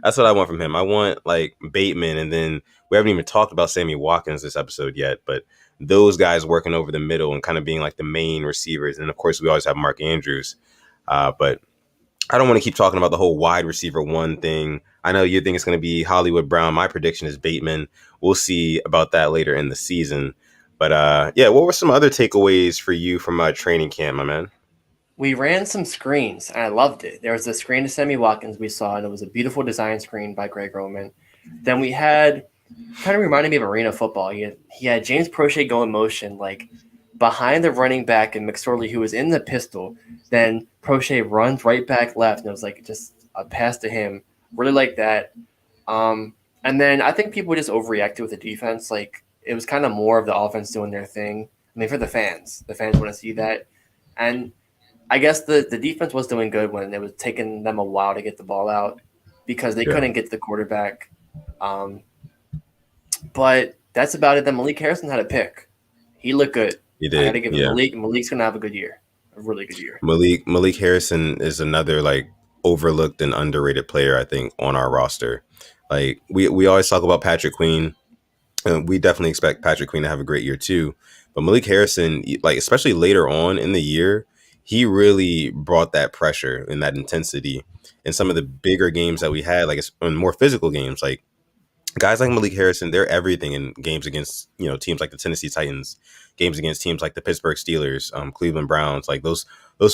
That's what I want from him. I want like Bateman, and then we haven't even talked about Sammy Watkins this episode yet, but those guys working over the middle and kind of being like the main receivers. And of course, we always have Mark Andrews. But I don't want to keep talking about the whole wide receiver one thing. I know you think it's going to be Hollywood Brown. My prediction is Bateman. We'll see about that later in the season. But yeah, what were some other takeaways for you from training camp, my man? We ran some screens, and I loved it. There was a screen to Sammy Watkins we saw, and it was a beautiful design screen by Greg Roman. Then we had, kind of reminded me of arena football. He had James Prochet go in motion, like behind the running back and McSorley, who was in the pistol. Then Prochet runs right back left, and it was like just a pass to him. Really like that. And then I think people just overreacted with the defense. Like it was kind of more of the offense doing their thing. I mean, for the fans want to see that. And I guess the defense was doing good when it was taking them a while to get the ball out because they Yeah, couldn't get to the quarterback. Um, but that's about it. Then Malik Harrison had a pick. He looked good. he I got did. to give it Yeah, Malik. Malik's gonna have a good year, a really good year. Malik Harrison is another like overlooked and underrated player, I think, on our roster. Like we always talk about Patrick Queen. We definitely expect Patrick Queen to have a great year too. But Malik Harrison, like especially later on in the year, he really brought that pressure and that intensity in some of the bigger games that we had, like in more physical games. Like guys like Malik Harrison, they're everything in games against teams like the Tennessee Titans, games against teams like the Pittsburgh Steelers, Cleveland Browns, like those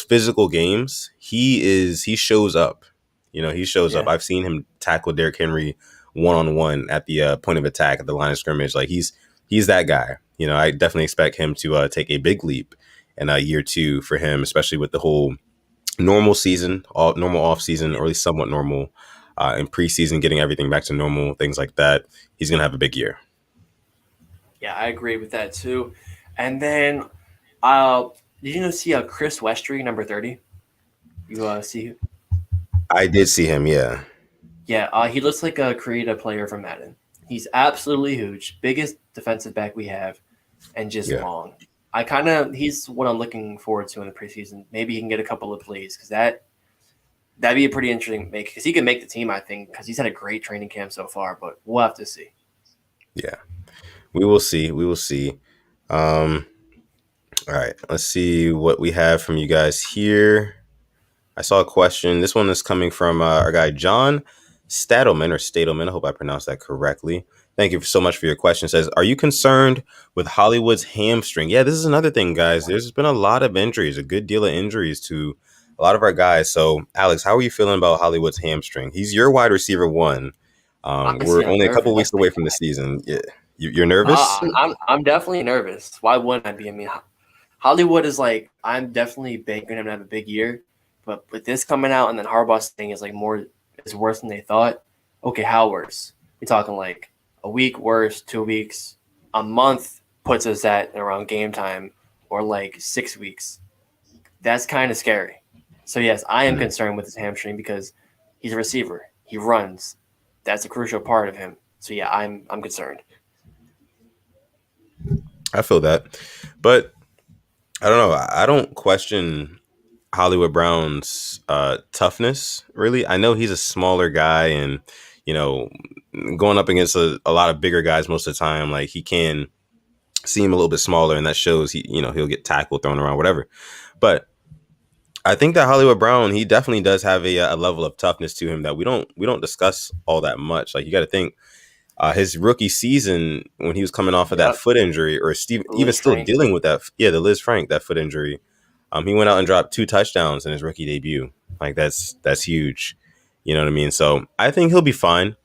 physical games. He shows up. He shows up. Yeah, I've seen him tackle Derrick Henry one on one at the point of attack at the line of scrimmage. Like he's that guy. I definitely expect him to take a big leap in year two for him, especially with the whole normal season, all normal off season, or at least somewhat normal in preseason, getting everything back to normal, things like that. He's gonna have a big year. yeah, I agree with that too. And then, uh, did you see Chris Westry, number 30? You see? I did see him. Yeah, Yeah, he looks like a creative player from Madden. He's absolutely huge, biggest defensive back we have, and just yeah. long. He's what I'm looking forward to in the preseason. Maybe he can get a couple of plays because that'd be a pretty interesting make because he can make the team. I think because he's had a great training camp so far, but we'll have to see. Yeah. We will see. We will see. Um, all right. Let's see what we have from you guys here. I saw a question. This one is coming from our guy John Stadelman or Stadelman. I hope I pronounced that correctly. Thank you so much for your question. It says, are you concerned with Hollywood's hamstring? Yeah, this is another thing, guys. There's been a lot of injuries, a good deal of injuries to a lot of our guys. So, Alex, how are you feeling about Hollywood's hamstring? He's your wide receiver one. Honestly, We're I'm only a couple nervous. of weeks away from the season. Yeah, you're nervous. I'm definitely nervous. Why wouldn't I be? I mean, Hollywood is like I'm definitely banking him to have a big year, but with this coming out and then Harbaugh's thing is like more is worse than they thought. Okay, how worse? We're talking like a week worse, 2 weeks, a month puts us at around game time, or like 6 weeks. That's kind of scary. So yes, I am Mm, concerned with his hamstring because he's a receiver. He runs. That's a crucial part of him. So yeah, I'm concerned. I feel that, but I don't know. I don't question Hollywood Brown's toughness. Really, I know he's a smaller guy, and you know, going up against a lot of bigger guys most of the time, like he can seem a little bit smaller, and that shows. He'll get tackled, thrown around, whatever. But I think that Hollywood Brown, he definitely does have a level of toughness to him that we don't discuss all that much. Like you got to think his rookie season when he was coming off of that Yep. foot injury, or even Liz still Frank. dealing with that. Yeah, the Liz Frank, that foot injury. He went out and dropped 2 touchdowns in his rookie debut. Like that's huge. You know what I mean? So I think he'll be fine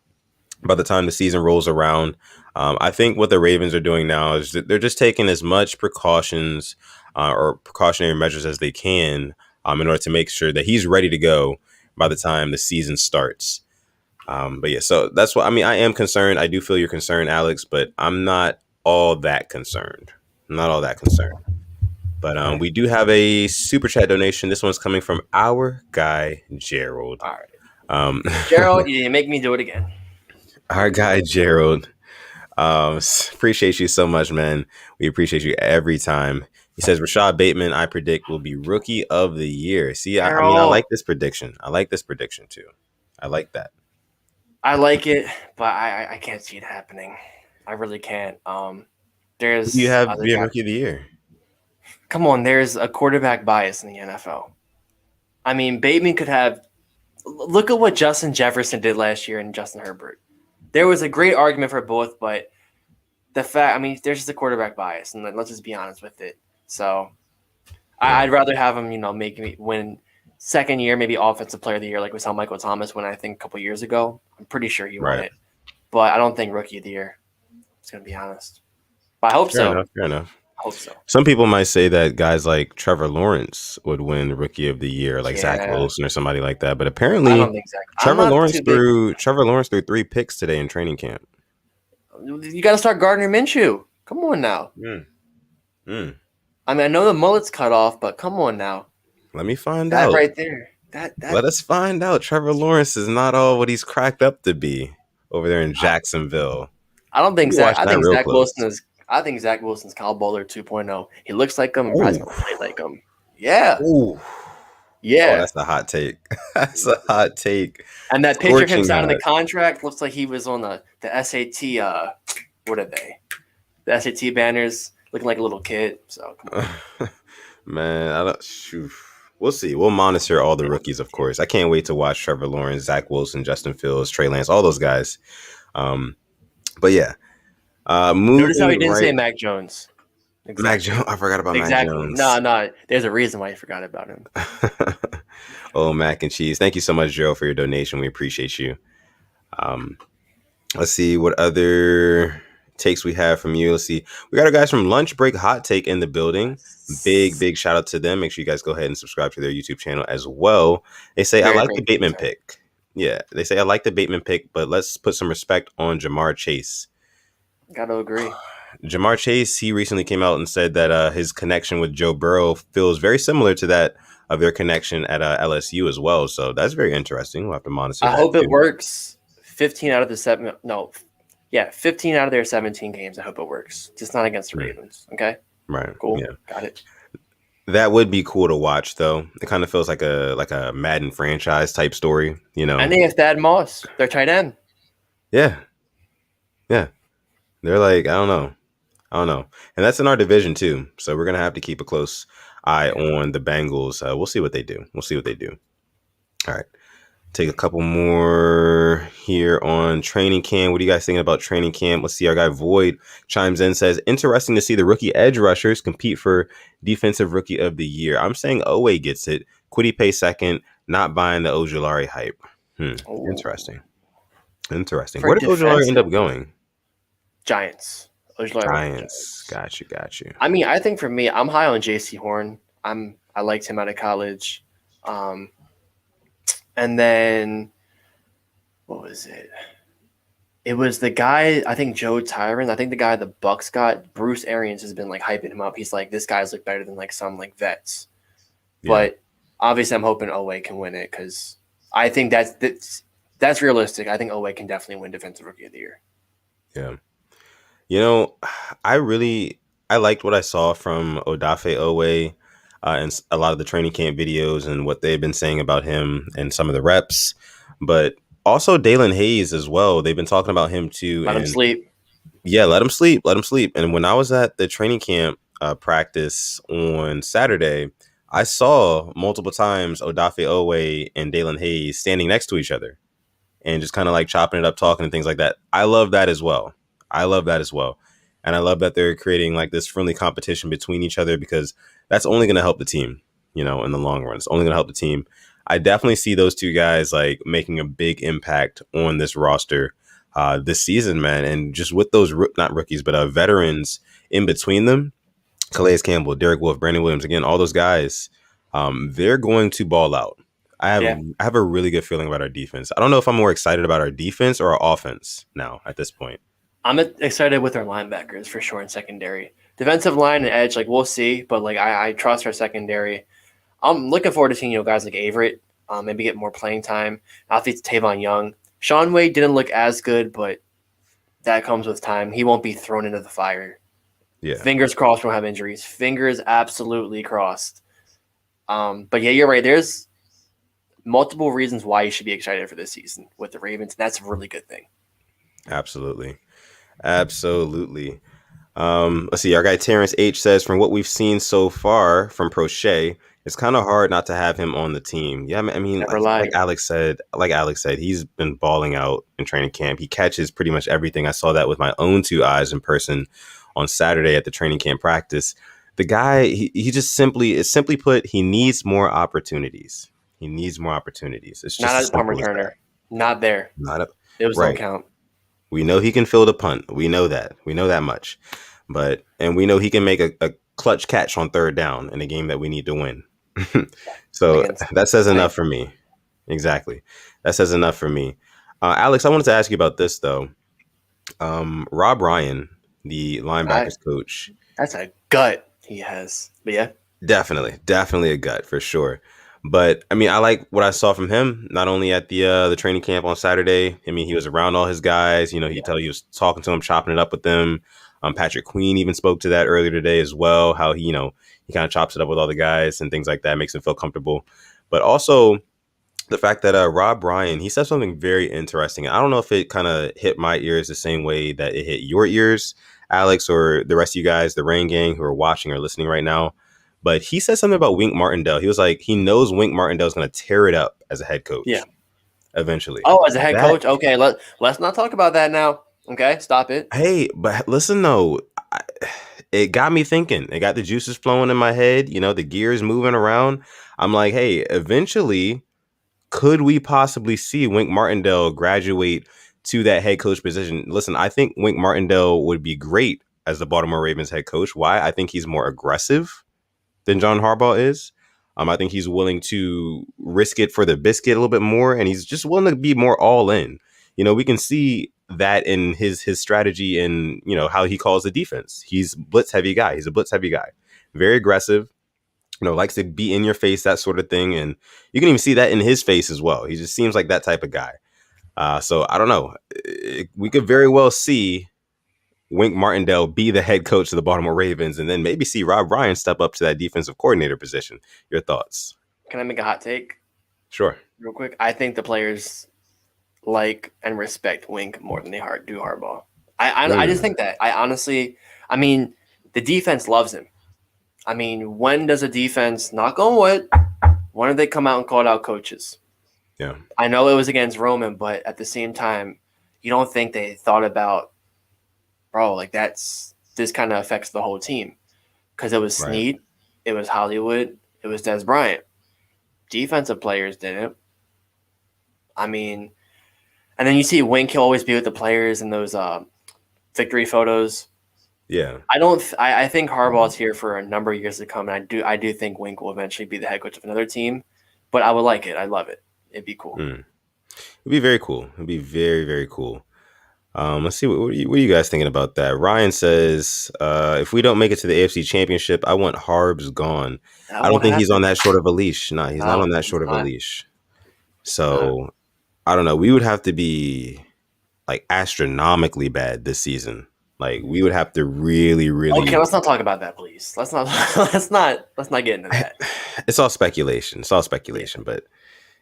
by the time the season rolls around. I think what the Ravens are doing now is that they're just taking as much precautions or precautionary measures as they can in order to make sure that he's ready to go by the time the season starts. But yeah, so that's what I mean. I am concerned. I do feel you're concerned, Alex, but I'm not all that concerned. I'm not all that concerned. But Okay. we do have a super chat donation. This one's coming from our guy Gerald. All right. Um, Gerald, you make me do it again. Our guy Gerald. Appreciate you so much, man. We appreciate you every time. He says Rashad Bateman, I predict, will be rookie of the year. See, I mean, I like Gerald, this prediction. I like this prediction too. I like that. I like it, but I can't see it happening. I really can't. Who do you There's have other being guys. rookie of the year? Come on, there's a quarterback bias in the NFL. I mean, Bateman could have. Look at what Justin Jefferson did last year and Justin Herbert. There was a great argument for both, but the fact, I mean, there's just a quarterback bias, and let's just be honest with it. So Yeah. I'd rather have him, make me win second year, maybe offensive player of the year, like we saw Michael Thomas win, I think, a couple years ago. I'm pretty sure he won Right. it, but I don't think rookie of the year. I'm just gonna be honest, but I hope Fair so. enough. Fair enough. I hope so. Some people might say that guys like Trevor Lawrence would win Rookie of the Year, like Zach Yeah, Wilson or somebody like that. But I apparently, don't think Zach. I'm not too big. Trevor Lawrence threw 3 picks today in training camp. You got to start Gardner Minshew. Come on now. Mm. I mean, I know the mullet's cut off, but come on now. Let me find That out. right there. That Let us find out. Trevor Lawrence is not all what he's cracked up to be over there in Jacksonville. I don't think You Zach. watch I that think real Zach close. Wilson is. I think Zach Wilson's Kyle Bowler 2.0. He looks like him and probably Ooh. gonna play like him. Yeah, Ooh. yeah. Oh, that's a hot take. That's a hot take. And that picture of him Scorching signing the hot. contract looks like he was on the SAT. What are they? The SAT banners, looking like a little kid. So come on. Man, I don't. Shoot. We'll see. We'll monitor all the rookies, of course. I can't wait to watch Trevor Lawrence, Zach Wilson, Justin Fields, Trey Lance, all those guys. But yeah, Notice how he moving didn't say right. Mac Jones. Mac Jones. I forgot about Mac Exactly. Jones. No. There's a reason why you forgot about him. Oh, mac and cheese. Thank you so much, Joe, for your donation. We appreciate you. Let's see what other takes we have from you. Let's see. We got our guys from Lunch Break Hot Take in the building. Big shout out to them. Make sure you guys go ahead and subscribe to their YouTube channel as well. They say, Very I like the great Bateman content. pick. Yeah, they say, I like the Bateman pick, but let's put some respect on Jamar Chase. Gotta agree. Jamar Chase, he recently came out and said that his connection with Joe Burrow feels very similar to that of their connection at LSU as well. So that's very interesting. We'll have to monitor that. I hope too. it works. 15 out of the 15 out of their 17 games. I hope it works. Just not against the Ravens. Okay. Right. Cool. Yeah. Got it. That would be cool to watch, though. It kind of feels like a Madden franchise type story, you know. And they have Thad Moss, their tight end. Yeah. They're like, I don't know, and that's in our division too. So we're gonna have to keep a close eye on the Bengals. We'll see what they do. All right. Take a couple more here on training camp. What are you guys thinking about training camp? Let's see. Our guy Void chimes in, says, interesting to see the rookie edge rushers compete for defensive rookie of the year. I'm saying Owe gets it. Quiddy Pay second, not buying the Ojulari hype. Interesting. For Where did Ojulari end up defensive- going? Giants. Giants. Got you. I mean, I think for me, I'm high on J.C. Horn. I liked him out of college. And then what was it? It was the guy, I think Joe Tyron. I think the guy the Bucks got, Bruce Arians, has been like hyping him up. He's like, this guy's look better than like some like vets. Yeah. But obviously, I'm hoping Owe can win it because I think that's realistic. I think Owe can definitely win Defensive Rookie of the Year. Yeah. You know, I liked what I saw from Odafe Owe and a lot of the training camp videos and what they've been saying about him and some of the reps, but also Dalen Hayes as well. They've been talking about him too. Let him sleep. Yeah, let him sleep. And when I was at the training camp practice on Saturday, I saw multiple times Odafe Owe and Dalen Hayes standing next to each other and just kind of like chopping it up, talking and things like that. I love that as well. And I love that they're creating like this friendly competition between each other because that's only going to help the team, you know, in the long run. It's only going to help the team. I definitely see those two guys like making a big impact on this roster this season, man. And just with those, not rookies, but veterans in between them, Calais Campbell, Derek Wolfe, Brandon Williams, again, all those guys, they're going to ball out. I have a really good feeling about our defense. I don't know if I'm more excited about our defense or our offense now at this point. I'm excited with our linebackers for sure in secondary. Defensive line and edge, like we'll see, but like I trust our secondary. I'm looking forward to seeing guys like Averett, maybe get more playing time. I think Tavon Young, Sean Wade didn't look as good, but that comes with time. He won't be thrown into the fire. Yeah, Fingers crossed won't have injuries. Fingers absolutely crossed. But yeah, you're right. There's multiple reasons why you should be excited for this season with the Ravens. And that's a really good thing. absolutely. Absolutely. Let's see. Our guy Terrence H says, from what we've seen so far from Prochet, it's kind of hard not to have him on the team. Yeah, I mean, Never lie. like Alex said, he's been balling out in training camp. He catches pretty much everything. I saw that with my own two eyes in person on Saturday at the training camp practice. The guy, he just simply put, he needs more opportunities. He needs more opportunities. It's just Not as as punt simple as that. returner. Not there. Not a, Those don't right. count. We know he can field a punt. We know that. We know that much. And we know he can make a clutch catch on third down in a game that we need to win. So that says enough for me. Exactly. That says enough for me. Alex, I wanted to ask you about this, though. Rob Ryan, the linebackers coach. That's a gut he has. But yeah. Definitely a gut for sure. But I mean, I like what I saw from him, not only at the training camp on Saturday. I mean, he was around all his guys. You know, he was talking to them, chopping it up with them. Patrick Queen even spoke to that earlier today as well, how he kind of chops it up with all the guys and things like that, makes him feel comfortable. But also the fact that Rob Ryan, he said something very interesting. I don't know if it kind of hit my ears the same way that it hit your ears, Alex, or the rest of you guys, the Rain Gang who are watching or listening right now. But he said something about Wink Martindale. He was like, he knows Wink Martindale is going to tear it up as a head coach. Yeah. Eventually. Oh, as a head coach? Okay, let's not talk about that now. Okay, stop it. Hey, but listen, though. It got me thinking. It got the juices flowing in my head. You know, the gears moving around. I'm like, hey, eventually, could we possibly see Wink Martindale graduate to that head coach position? Listen, I think Wink Martindale would be great as the Baltimore Ravens head coach. Why? I think he's more aggressive than John Harbaugh is. I think he's willing to risk it for the biscuit a little bit more, and he's just willing to be more all in. You know, we can see that in his strategy and, you know, how he calls the defense. He's blitz heavy guy. He's a blitz heavy guy. Very aggressive, you know, likes to be in your face, that sort of thing. And you can even see that in his face as well. He just seems like that type of guy. So I don't know. We could very well see Wink Martindale be the head coach of the Baltimore Ravens, and then maybe see Rob Ryan step up to that defensive coordinator position. Your thoughts? Can I make a hot take? Sure. Real quick. I think the players like and respect Wink more than they do Harbaugh. I just think that. I mean, the defense loves him. I mean, when does a defense, knock on wood, when did they come out and call out coaches? Yeah. I know it was against Roman, but at the same time, you don't think they thought about, bro, like this kind of affects the whole team. Because it was Snead, it was Hollywood, it was Des Bryant. Defensive players didn't. I mean, and then you see Wink, he'll always be with the players in those victory photos. Yeah. I think Harbaugh's here for a number of years to come, and I do think Wink will eventually be the head coach of another team. But I would like it. I'd love it. It'd be cool. It'd be very cool. It'd be very, very cool. Let's see. What are you guys thinking about that? Ryan says, if we don't make it to the AFC Championship, I want Harbs gone. I don't think he's on that short of a leash. No, he's not on that short of a leash. So I don't know. We would have to be like astronomically bad this season. Like we would have to really. Okay, let's not talk about that, please. Let's not get into that. It's all speculation. But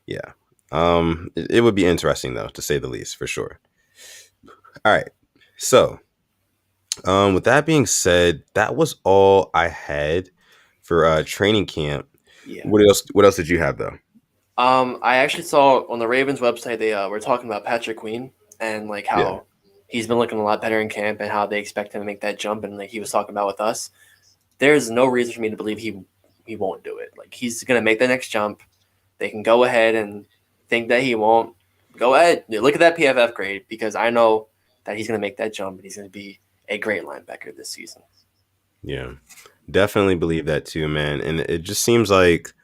yeah. It would be interesting though, to say the least, for sure. All right. So, with that being said, that was all I had for training camp. Yeah. What else did you have though? I actually saw on the Ravens website they were talking about Patrick Queen and like how he's been looking a lot better in camp and how they expect him to make that jump, and like he was talking about with us. There's no reason for me to believe he won't do it. Like he's gonna make the next jump. They can go ahead and think that he won't. Go ahead. Look at that PFF grade, because I know that he's going to make that jump and he's going to be a great linebacker this season. Yeah, definitely believe that too, man. And it just seems like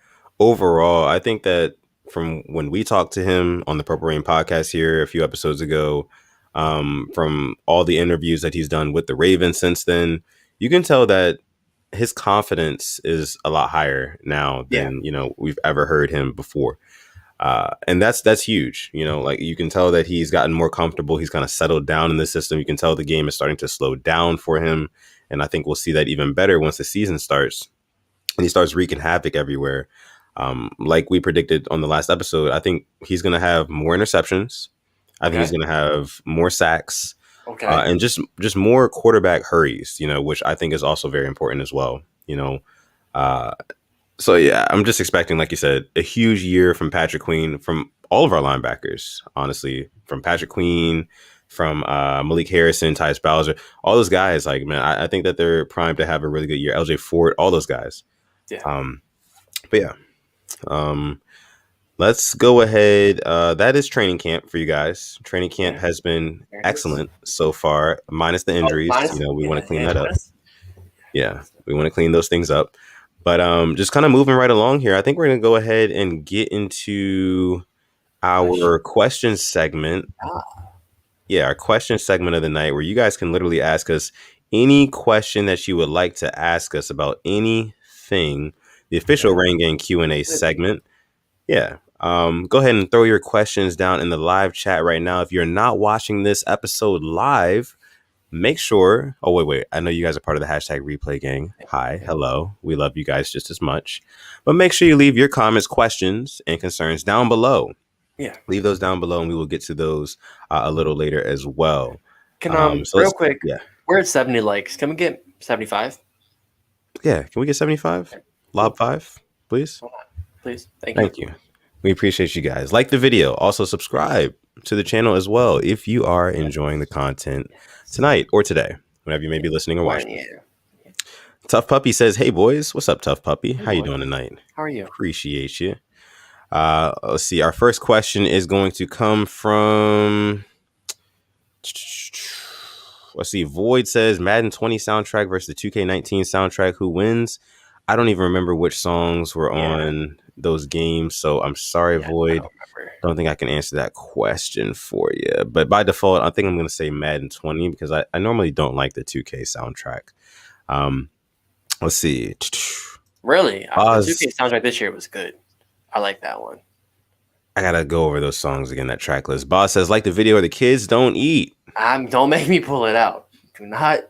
overall, I think that from when we talked to him on the Purple Rain podcast here a few episodes ago, from all the interviews that he's done with the Ravens since then, you can tell that his confidence is a lot higher now than, we've ever heard him before. And that's huge. Like you can tell that he's gotten more comfortable. He's kind of settled down in the system. You can tell the game is starting to slow down for him. And I think we'll see that even better once the season starts and he starts wreaking havoc everywhere. Like we predicted on the last episode, I think he's going to have more interceptions. I think he's Okay. going to have more sacks Okay. and just more quarterback hurries, which I think is also very important as well. Uh, so yeah, I'm just expecting, like you said, a huge year from Patrick Queen, from all of our linebackers, honestly, from Patrick Queen, from Malik Harrison, Tyus Bowser, all those guys. Like, man, I think that they're primed to have a really good year. LJ Ford, all those guys. Yeah. But yeah, um, let's go ahead. That is training camp for you guys. Training camp Yeah. has been There it is. excellent so far, minus the Oh, injuries. minus. We want to Yeah. clean Yeah. that up. Minus. Yeah, we want to clean those things up. But just kind of moving right along here, I think we're going to go ahead and get into our question segment. Ah, Yeah, our question segment of the night, where you guys can literally ask us any question that you would like to ask us about anything. The official yeah. Rain Gang Q&A Anything. segment. Yeah. Go ahead and throw your questions down in the live chat right now. If you're not watching this episode live, make sure. Oh, wait. I know you guys are part of the hashtag replay gang. Hi. Yeah. Hello. We love you guys just as much. But make sure you leave your comments, questions, and concerns down below. Yeah. Leave those down below, and we will get to those a little later as well. Can So real let's, quick, yeah. we're at 70 likes. Can we get 75? Yeah. Can we get 75? Okay, Lob cool. 5, please. Hold on, please. Thank you. Thank you. We appreciate you guys. Like the video. Also subscribe to the channel as well if you are enjoying the content tonight or today, whenever you may be listening or watching. Yeah. Tough Puppy says, "Hey boys, what's up, Tough Puppy? Hey, How you boy. doing tonight? How are you? Appreciate you." Let's see. Our first question is going to come from. Let's see. Void says Madden 20 soundtrack versus the 2K19 soundtrack. Who wins? I don't even remember which songs were on those games, so I'm sorry, Yeah, I Void. don't remember. Don't think I can answer that question for you. But by default, I think I'm going to say Madden 20 because I normally don't like the 2K soundtrack. Let's see. Really? The Oz, 2K soundtrack this year was good. I like that one. I got to go over those songs again, that track list. Boss says, like the video where the kids don't eat. Don't make me pull it out. Do not.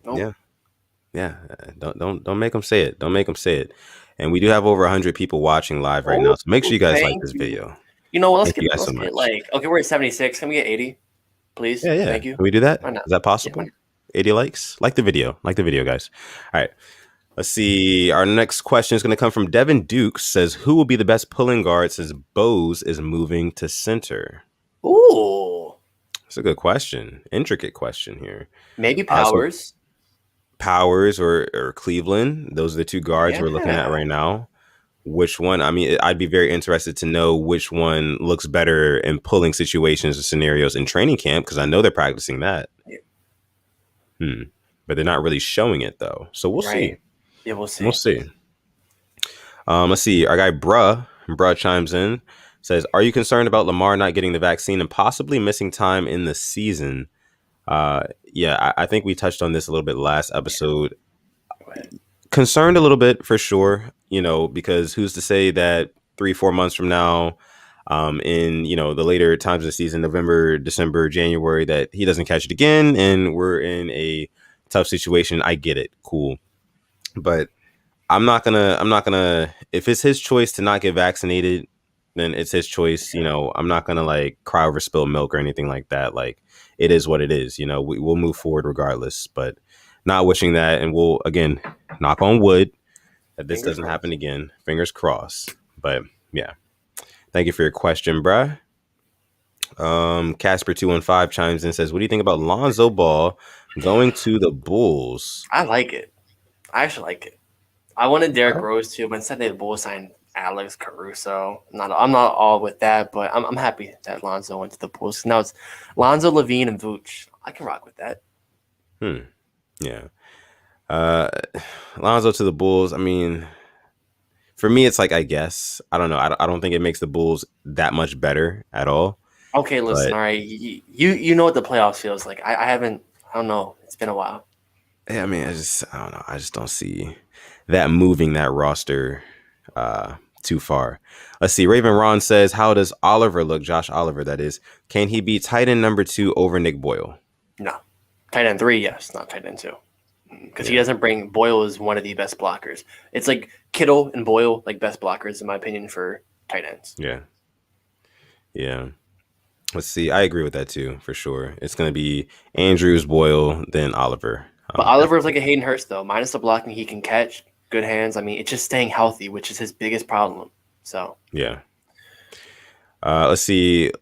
Nope. Yeah. Don't make them say it. Don't make them say it. And we do have over 100 people watching live right now. So make sure you guys like this video. You know what? Thank you guys so much. Okay, we're at 76. Can we get 80? Please? Yeah. Thank you. Can we do that? Why not? Is that possible? Yeah. 80 likes? Like the video. Like the video, guys. All right. Let's see. Our next question is going to come from Devin Dukes. Says, who will be the best pulling guard since Bose is moving to center? Ooh. That's a good question. Intricate question here. Maybe Powers. Powers or Cleveland. Those are the two guards we're looking at right now. Which one? I mean, I'd be very interested to know which one looks better in pulling situations and scenarios in training camp, because I know they're practicing that. Yeah. But they're not really showing it, though. So we'll see. Yeah, we'll see. We'll see. Let's see. Our guy Bruh chimes in, says, are you concerned about Lamar not getting the vaccine and possibly missing time in the season? Yeah, I think we touched on this a little bit last episode. Go ahead. Concerned a little bit for sure, because who's to say that 3-4 months from now, in the later times of the season, November, December, January, that he doesn't catch it again and we're in a tough situation. I get it. Cool. But I'm not gonna, if it's his choice to not get vaccinated, then it's his choice. I'm not gonna like cry over spilled milk or anything like that. Like, it is what it is. We'll move forward regardless, but not wishing that. And we'll, again, knock on wood that this doesn't happen again. Fingers crossed. But yeah, thank you for your question, bruh. Casper215 chimes in and says, what do you think about Lonzo Ball going to the Bulls? I like it. I actually like it. I wanted Derrick Rose too, but instead the Bulls signed Alex Caruso. I'm not all with that, but I'm happy that Lonzo went to the Bulls. Now it's Lonzo, Levine, and Vooch. I can rock with that. Yeah. Lonzo to the Bulls. I mean, for me, it's like, I guess. I don't know. I don't think it makes the Bulls that much better at all. Okay, listen. All right, you know what the playoffs feels like. I don't know. It's been a while. Yeah, I mean, I don't know. I just don't see that moving that roster too far. Let's see. Raven Ron says, how does Oliver look? Josh Oliver, that is. Can he be tight end number 2 over Nick Boyle? No. Tight end 3, yes, not tight end 2. Because he Yeah. doesn't bring Boyle is one of the best blockers. It's like Kittle and Boyle, like best blockers, in my opinion, for tight ends. Yeah. Yeah. Let's see. I agree with that too, for sure. It's going to be Andrews, Boyle, then Oliver. But Oliver's like a Hayden Hurst, though. Minus the blocking, he can catch, good hands. I mean, it's just staying healthy, which is his biggest problem. So Yeah. Let's see.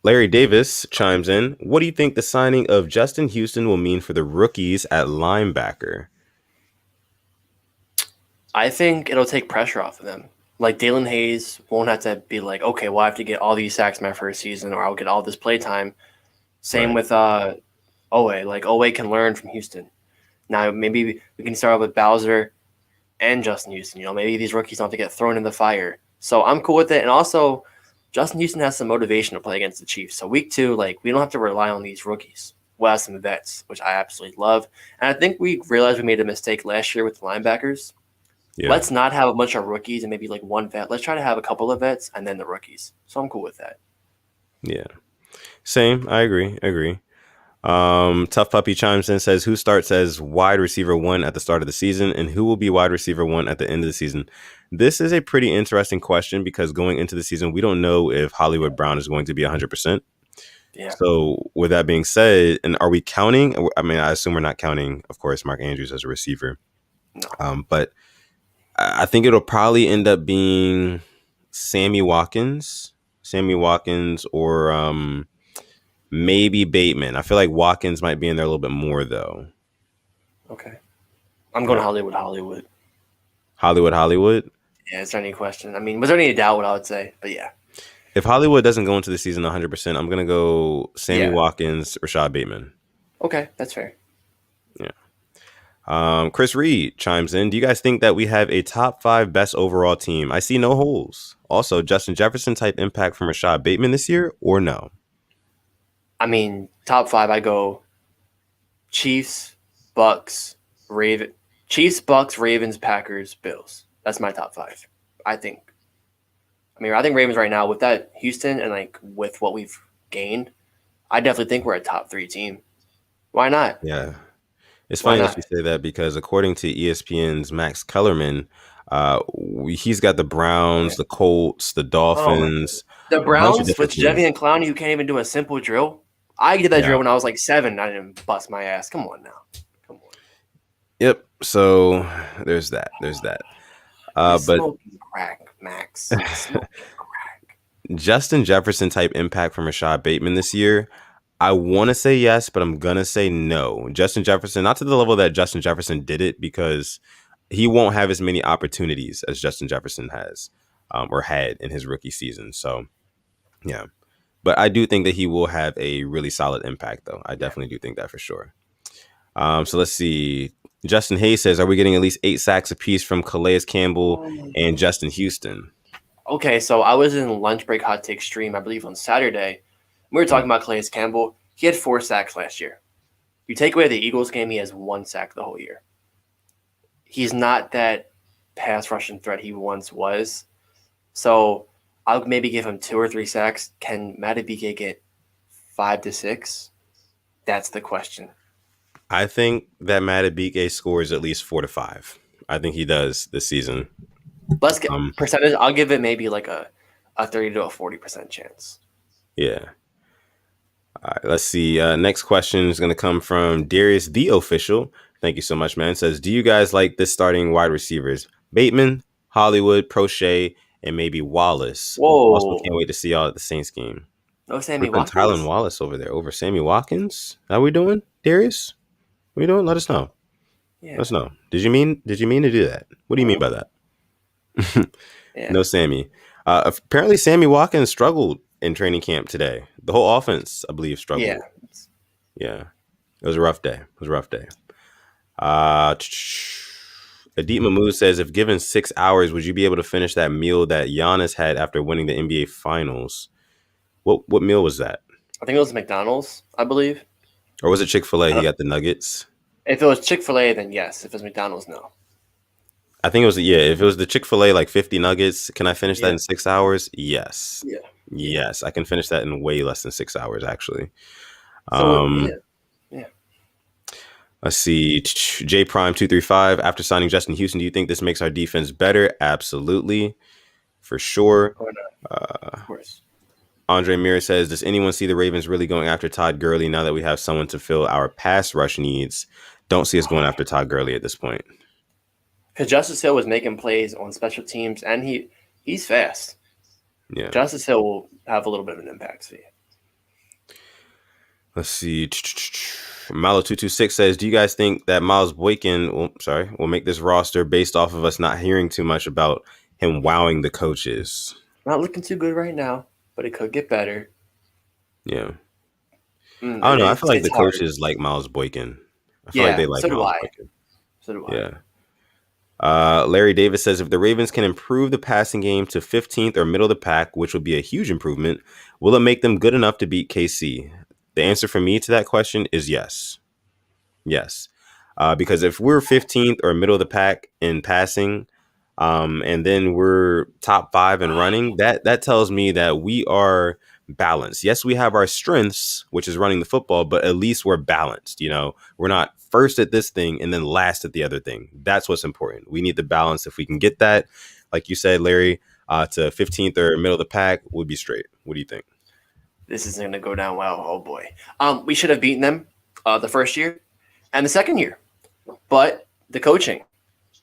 Larry Davis chimes in. What do you think the signing of Justin Houston will mean for the rookies at linebacker? I think it'll take pressure off of them. Like Dalen Hayes won't have to be like, okay, well, I have to get all these sacks my first season, or I'll get all this play time. Same with Owe. Like Owe can learn from Houston. Now maybe we can start with Bowser and Justin Houston. Maybe these rookies don't have to get thrown in the fire. So I'm cool with it. And also, Justin Houston has some motivation to play against the Chiefs. So week 2, we don't have to rely on these rookies. We'll have some vets, which I absolutely love. And I think we realized we made a mistake last year with the linebackers. Yeah. Let's not have a bunch of rookies and maybe one vet. Let's try to have a couple of vets and then the rookies. So I'm cool with that. Yeah. Same. I agree. Tough Puppy chimes in, says, who starts as wide receiver 1 at the start of the season and who will be wide receiver 1 at the end of the season? This is a pretty interesting question because going into the season, we don't know if Hollywood Brown is going to be 100%. Yeah. So with that being said, and are we counting? I mean, I assume we're not counting, of course, Mark Andrews as a receiver. No. But I think it'll probably end up being Sammy Watkins or maybe Bateman. I feel like Watkins might be in there a little bit more, though. Okay. I'm going Hollywood. Hollywood? Yeah, is there any question? I mean, was there any doubt what I would say? But yeah. If Hollywood doesn't go into the season 100%, I'm going to go Sammy Watkins, Rashad Bateman. Okay, that's fair. Yeah. Chris Reed chimes in. Do you guys think that we have a top 5 best overall team? I see no holes. Also, Justin Jefferson type impact from Rashad Bateman this year or no? I mean, top 5, I go Chiefs, Bucks, Ravens, Packers, Bills. That's my top 5, I think. I think Ravens right now with that Houston and with what we've gained, I definitely think we're a top 3 team. Why not? Yeah. It's funny that you say that because according to ESPN's Max Kellerman, he's got the Browns, the Colts, the Dolphins. The Browns with Jevy and Clowney who can't even do a simple drill. I did that drill when I was 7. I didn't bust my ass. Come on now. Come on. Yep. So there's that. But smoking crack, Max. Smoking crack. Justin Jefferson type impact from Rashad Bateman this year. I want to say yes, but I'm going to say no. Justin Jefferson, not to the level that Justin Jefferson did it, because he won't have as many opportunities as Justin Jefferson has or had in his rookie season. So, yeah. But I do think that he will have a really solid impact, though. I definitely do think that for sure. So let's see. Justin Hayes says, are we getting at least 8 sacks apiece from Calais Campbell and Justin Houston? Okay, so I was in lunch break hot take stream, I believe, on Saturday. We were talking about Calais Campbell. He had 4 sacks last year. You take away the Eagles game, he has 1 sack the whole year. He's not that pass rushing threat he once was. So I'll maybe give him 2 or 3 sacks. Can Madubuike get 5 to 6? That's the question. I think that Madubuike scores at least 4 to 5. I think he does this season. Let's get percentage. I'll give it maybe a 30 to a 40% chance. Yeah. All right, let's see. Next question is going to come from Darius, the official. Thank you so much, man. It says, do you guys like this starting wide receivers? Bateman, Hollywood, Prochet, and maybe Wallace. Whoa. Also, can't wait to see y'all at the Saints game. No Sammy Watkins. Tylan Wallace over there over Sammy Watkins. How we doing, Darius? What are we doing? Let us know. Yeah. Let us know. Did you mean to do that? What do you mean by that? Yeah. No Sammy. Apparently, Sammy Watkins struggled in training camp today. The whole offense, I believe, struggled. Yeah. It was a rough day. Adit Mahmoud says, if given 6 hours, would you be able to finish that meal that Giannis had after winning the NBA Finals? What meal was that? I think it was McDonald's, I believe. Or was it Chick-fil-A? He got the nuggets. If it was Chick-fil-A, then yes. If it's McDonald's, no. I think it was if it was the Chick-fil-A like 50 nuggets, can I finish that Yeah, in 6 hours? Yes. yeah, yeah. Yes, I can finish that in way less than 6 hours actually. So yeah, Um yeah. let's see. J Prime 235. After signing Justin Houston, do you think this makes our defense better? Absolutely. For sure. Or not, Uh of course. Andre Mira says, does anyone see the Ravens really going after Todd Gurley now that we have someone to fill our pass rush needs? Don't see us going after Todd Gurley at this point. Because Justice Hill was making plays on special teams, and he's fast. Yeah. Justice Hill will have a little bit of an impact for you. Let's see. Malo226 says, do you guys think that Miles Boykin will make this roster based off of us not hearing too much about him wowing the coaches? Not looking too good right now, but it could get better. Yeah. I don't know. I feel like the hard. coaches like Miles Boykin. I feel like Yeah, they like so do Miles I. Boykin. So do I. Yeah. Larry Davis says, if the Ravens can improve the passing game to 15th or middle of the pack, which would be a huge improvement, will it make them good enough to beat KC? The answer for me to that question is yes. Yes. Because if we're 15th or middle of the pack in passing, and then we're top 5 in running, that tells me that we are balanced. Yes, we have our strengths, which is running the football, but at least we're balanced. We're not first at this thing and then last at the other thing. That's what's important. We need the balance. If we can get that, like you said, Larry, to 15th or middle of the pack, we'll be straight. What do you think? This isn't going to go down well. Oh boy. We should have beaten them the first year and the second year, but the coaching.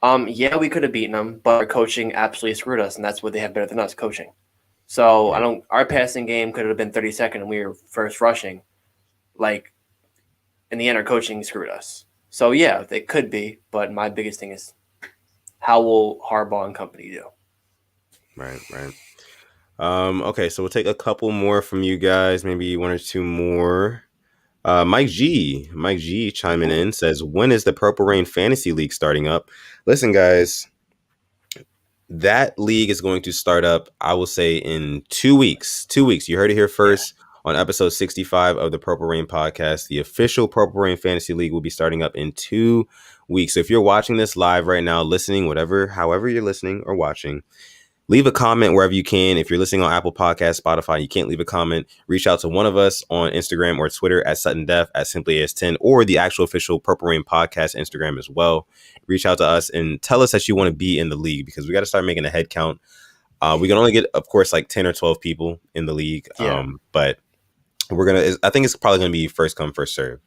Yeah, we could have beaten them, but our coaching absolutely screwed us, and that's what they have better than us, coaching. So our passing game could have been 32nd, and we were first rushing. Like, in the end, our coaching screwed us. So yeah, they could be, but my biggest thing is, how will Harbaugh and company do? Right. Okay, so we'll take a couple more from you guys, maybe one or two more. Mike G chiming in says, when is the Purple Rain Fantasy League starting up? Listen, guys, that league is going to start up, I will say, in 2 weeks. 2 weeks. You heard it here first on episode 65 of the Purple Rain podcast. The official Purple Rain Fantasy League will be starting up in 2 weeks. So if you're watching this live right now, listening, however you're listening or watching, leave a comment wherever you can. If you're listening on Apple Podcasts, Spotify, you can't leave a comment. Reach out to one of us on Instagram or Twitter at Sutton Def, at SimplyAS10, or the actual official Purple Rain Podcast Instagram as well. Reach out to us and tell us that you want to be in the league, because we got to start making a head count. We can only get, of course, like 10 or 12 people in the league. But I think it's probably going to be first come, first serve.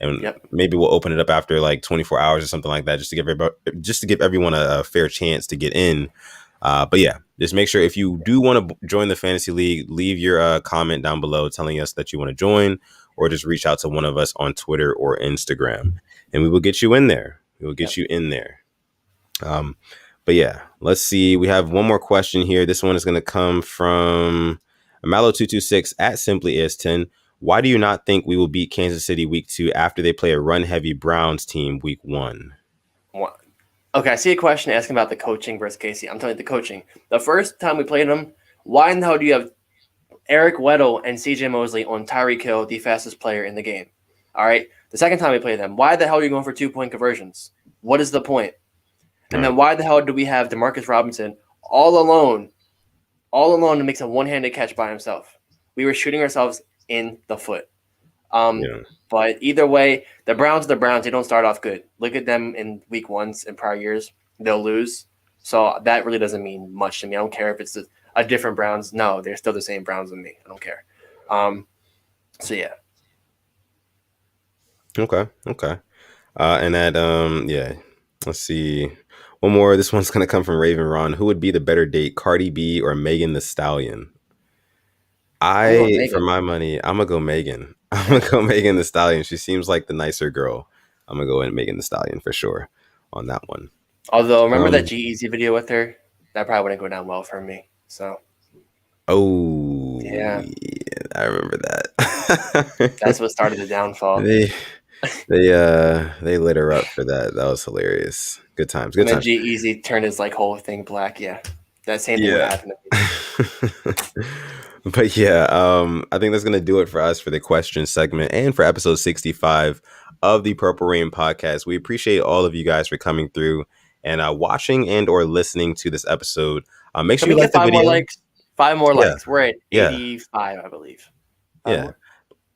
And maybe we'll open it up after like 24 hours or something like that, just to give everyone a fair chance to get in. But yeah, just make sure if you do want to join the fantasy league, leave your comment down below telling us that you want to join, or just reach out to one of us on Twitter or Instagram, and we will get you in there. But yeah, let's see. We have one more question here. This one is going to come from Malo226 at SimplyAS10. Why do you not think we will beat Kansas City week 2 after they play a run-heavy Browns team week 1? Okay, I see a question asking about the coaching versus Casey. I'm telling you the coaching. The first time we played them, why in the hell do you have Eric Weddle and CJ Mosley on Tyreek Hill, the fastest player in the game? All right. The second time we played them, why the hell are you going for 2-point conversions? What is the point? And then why the hell do we have Demarcus Robinson all alone to make a one-handed catch by himself? We were shooting ourselves in the foot. But either way, the Browns are the Browns. They don't start off good. Look at them in week 1s in prior years. They'll lose. So that really doesn't mean much to me. I don't care if it's a different Browns. No, they're still the same Browns with me. I don't care. So, yeah. Okay. And that, let's see. One more. This one's going to come from Raven Ron. Who would be the better date, Cardi B or Megan Thee Stallion? For my money, I'm going to go Megan. I'm going to go Megan Thee Stallion. She seems like the nicer girl. I'm going to go in Megan Thee Stallion for sure on that one. Although, remember that G-Eazy video with her? That probably wouldn't go down well for me. So. Oh. Yeah. I remember that. That's what started the downfall. They lit her up for that. That was hilarious. Good times. And then G-Eazy turned his whole thing black. Yeah. That same thing would happen to me. But yeah, I think that's going to do it for us for the question segment and for episode 65 of the Purple Rain podcast. We appreciate all of you guys for coming through and watching and or listening to this episode. Make sure Can you we like get the 5 more video. likes? 5 more Yeah. likes. We're at Yeah. 85, I believe. 5 Yeah. more?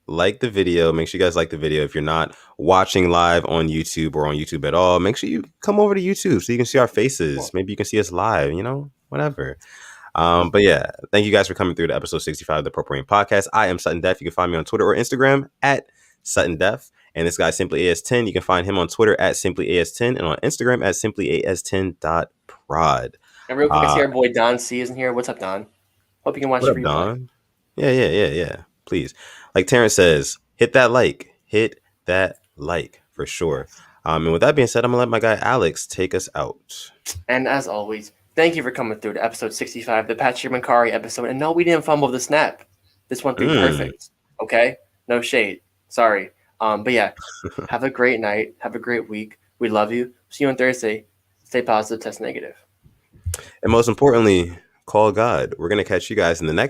Like the video. Make sure you guys like the video. If you're not watching live on YouTube or on YouTube at all, make sure you come over to YouTube so you can see our faces. Maybe you can see us live, whatever. But yeah, thank you guys for coming through to episode 65 of the Purple Rain Podcast. I am Sutton Def. You can find me on Twitter or Instagram at Sutton Def. And this guy, Simply AS10. You can find him on Twitter at Simply AS10 and on Instagram at simplyas10.prod. And real quick, I see our boy Don C isn't here. What's up, Don? Hope you can watch What the up, replay. Don? Yeah. Please. Like Terrence says, hit that like. Hit that like for sure. And with that being said, I'm going to let my guy Alex take us out. And as always, thank you for coming through to episode 65, the Patrick Mancari episode. And no, we didn't fumble the snap. This went through perfect. Okay? No shade. Sorry. But yeah, have a great night. Have a great week. We love you. See you on Thursday. Stay positive, test negative. And most importantly, call God. We're going to catch you guys in the next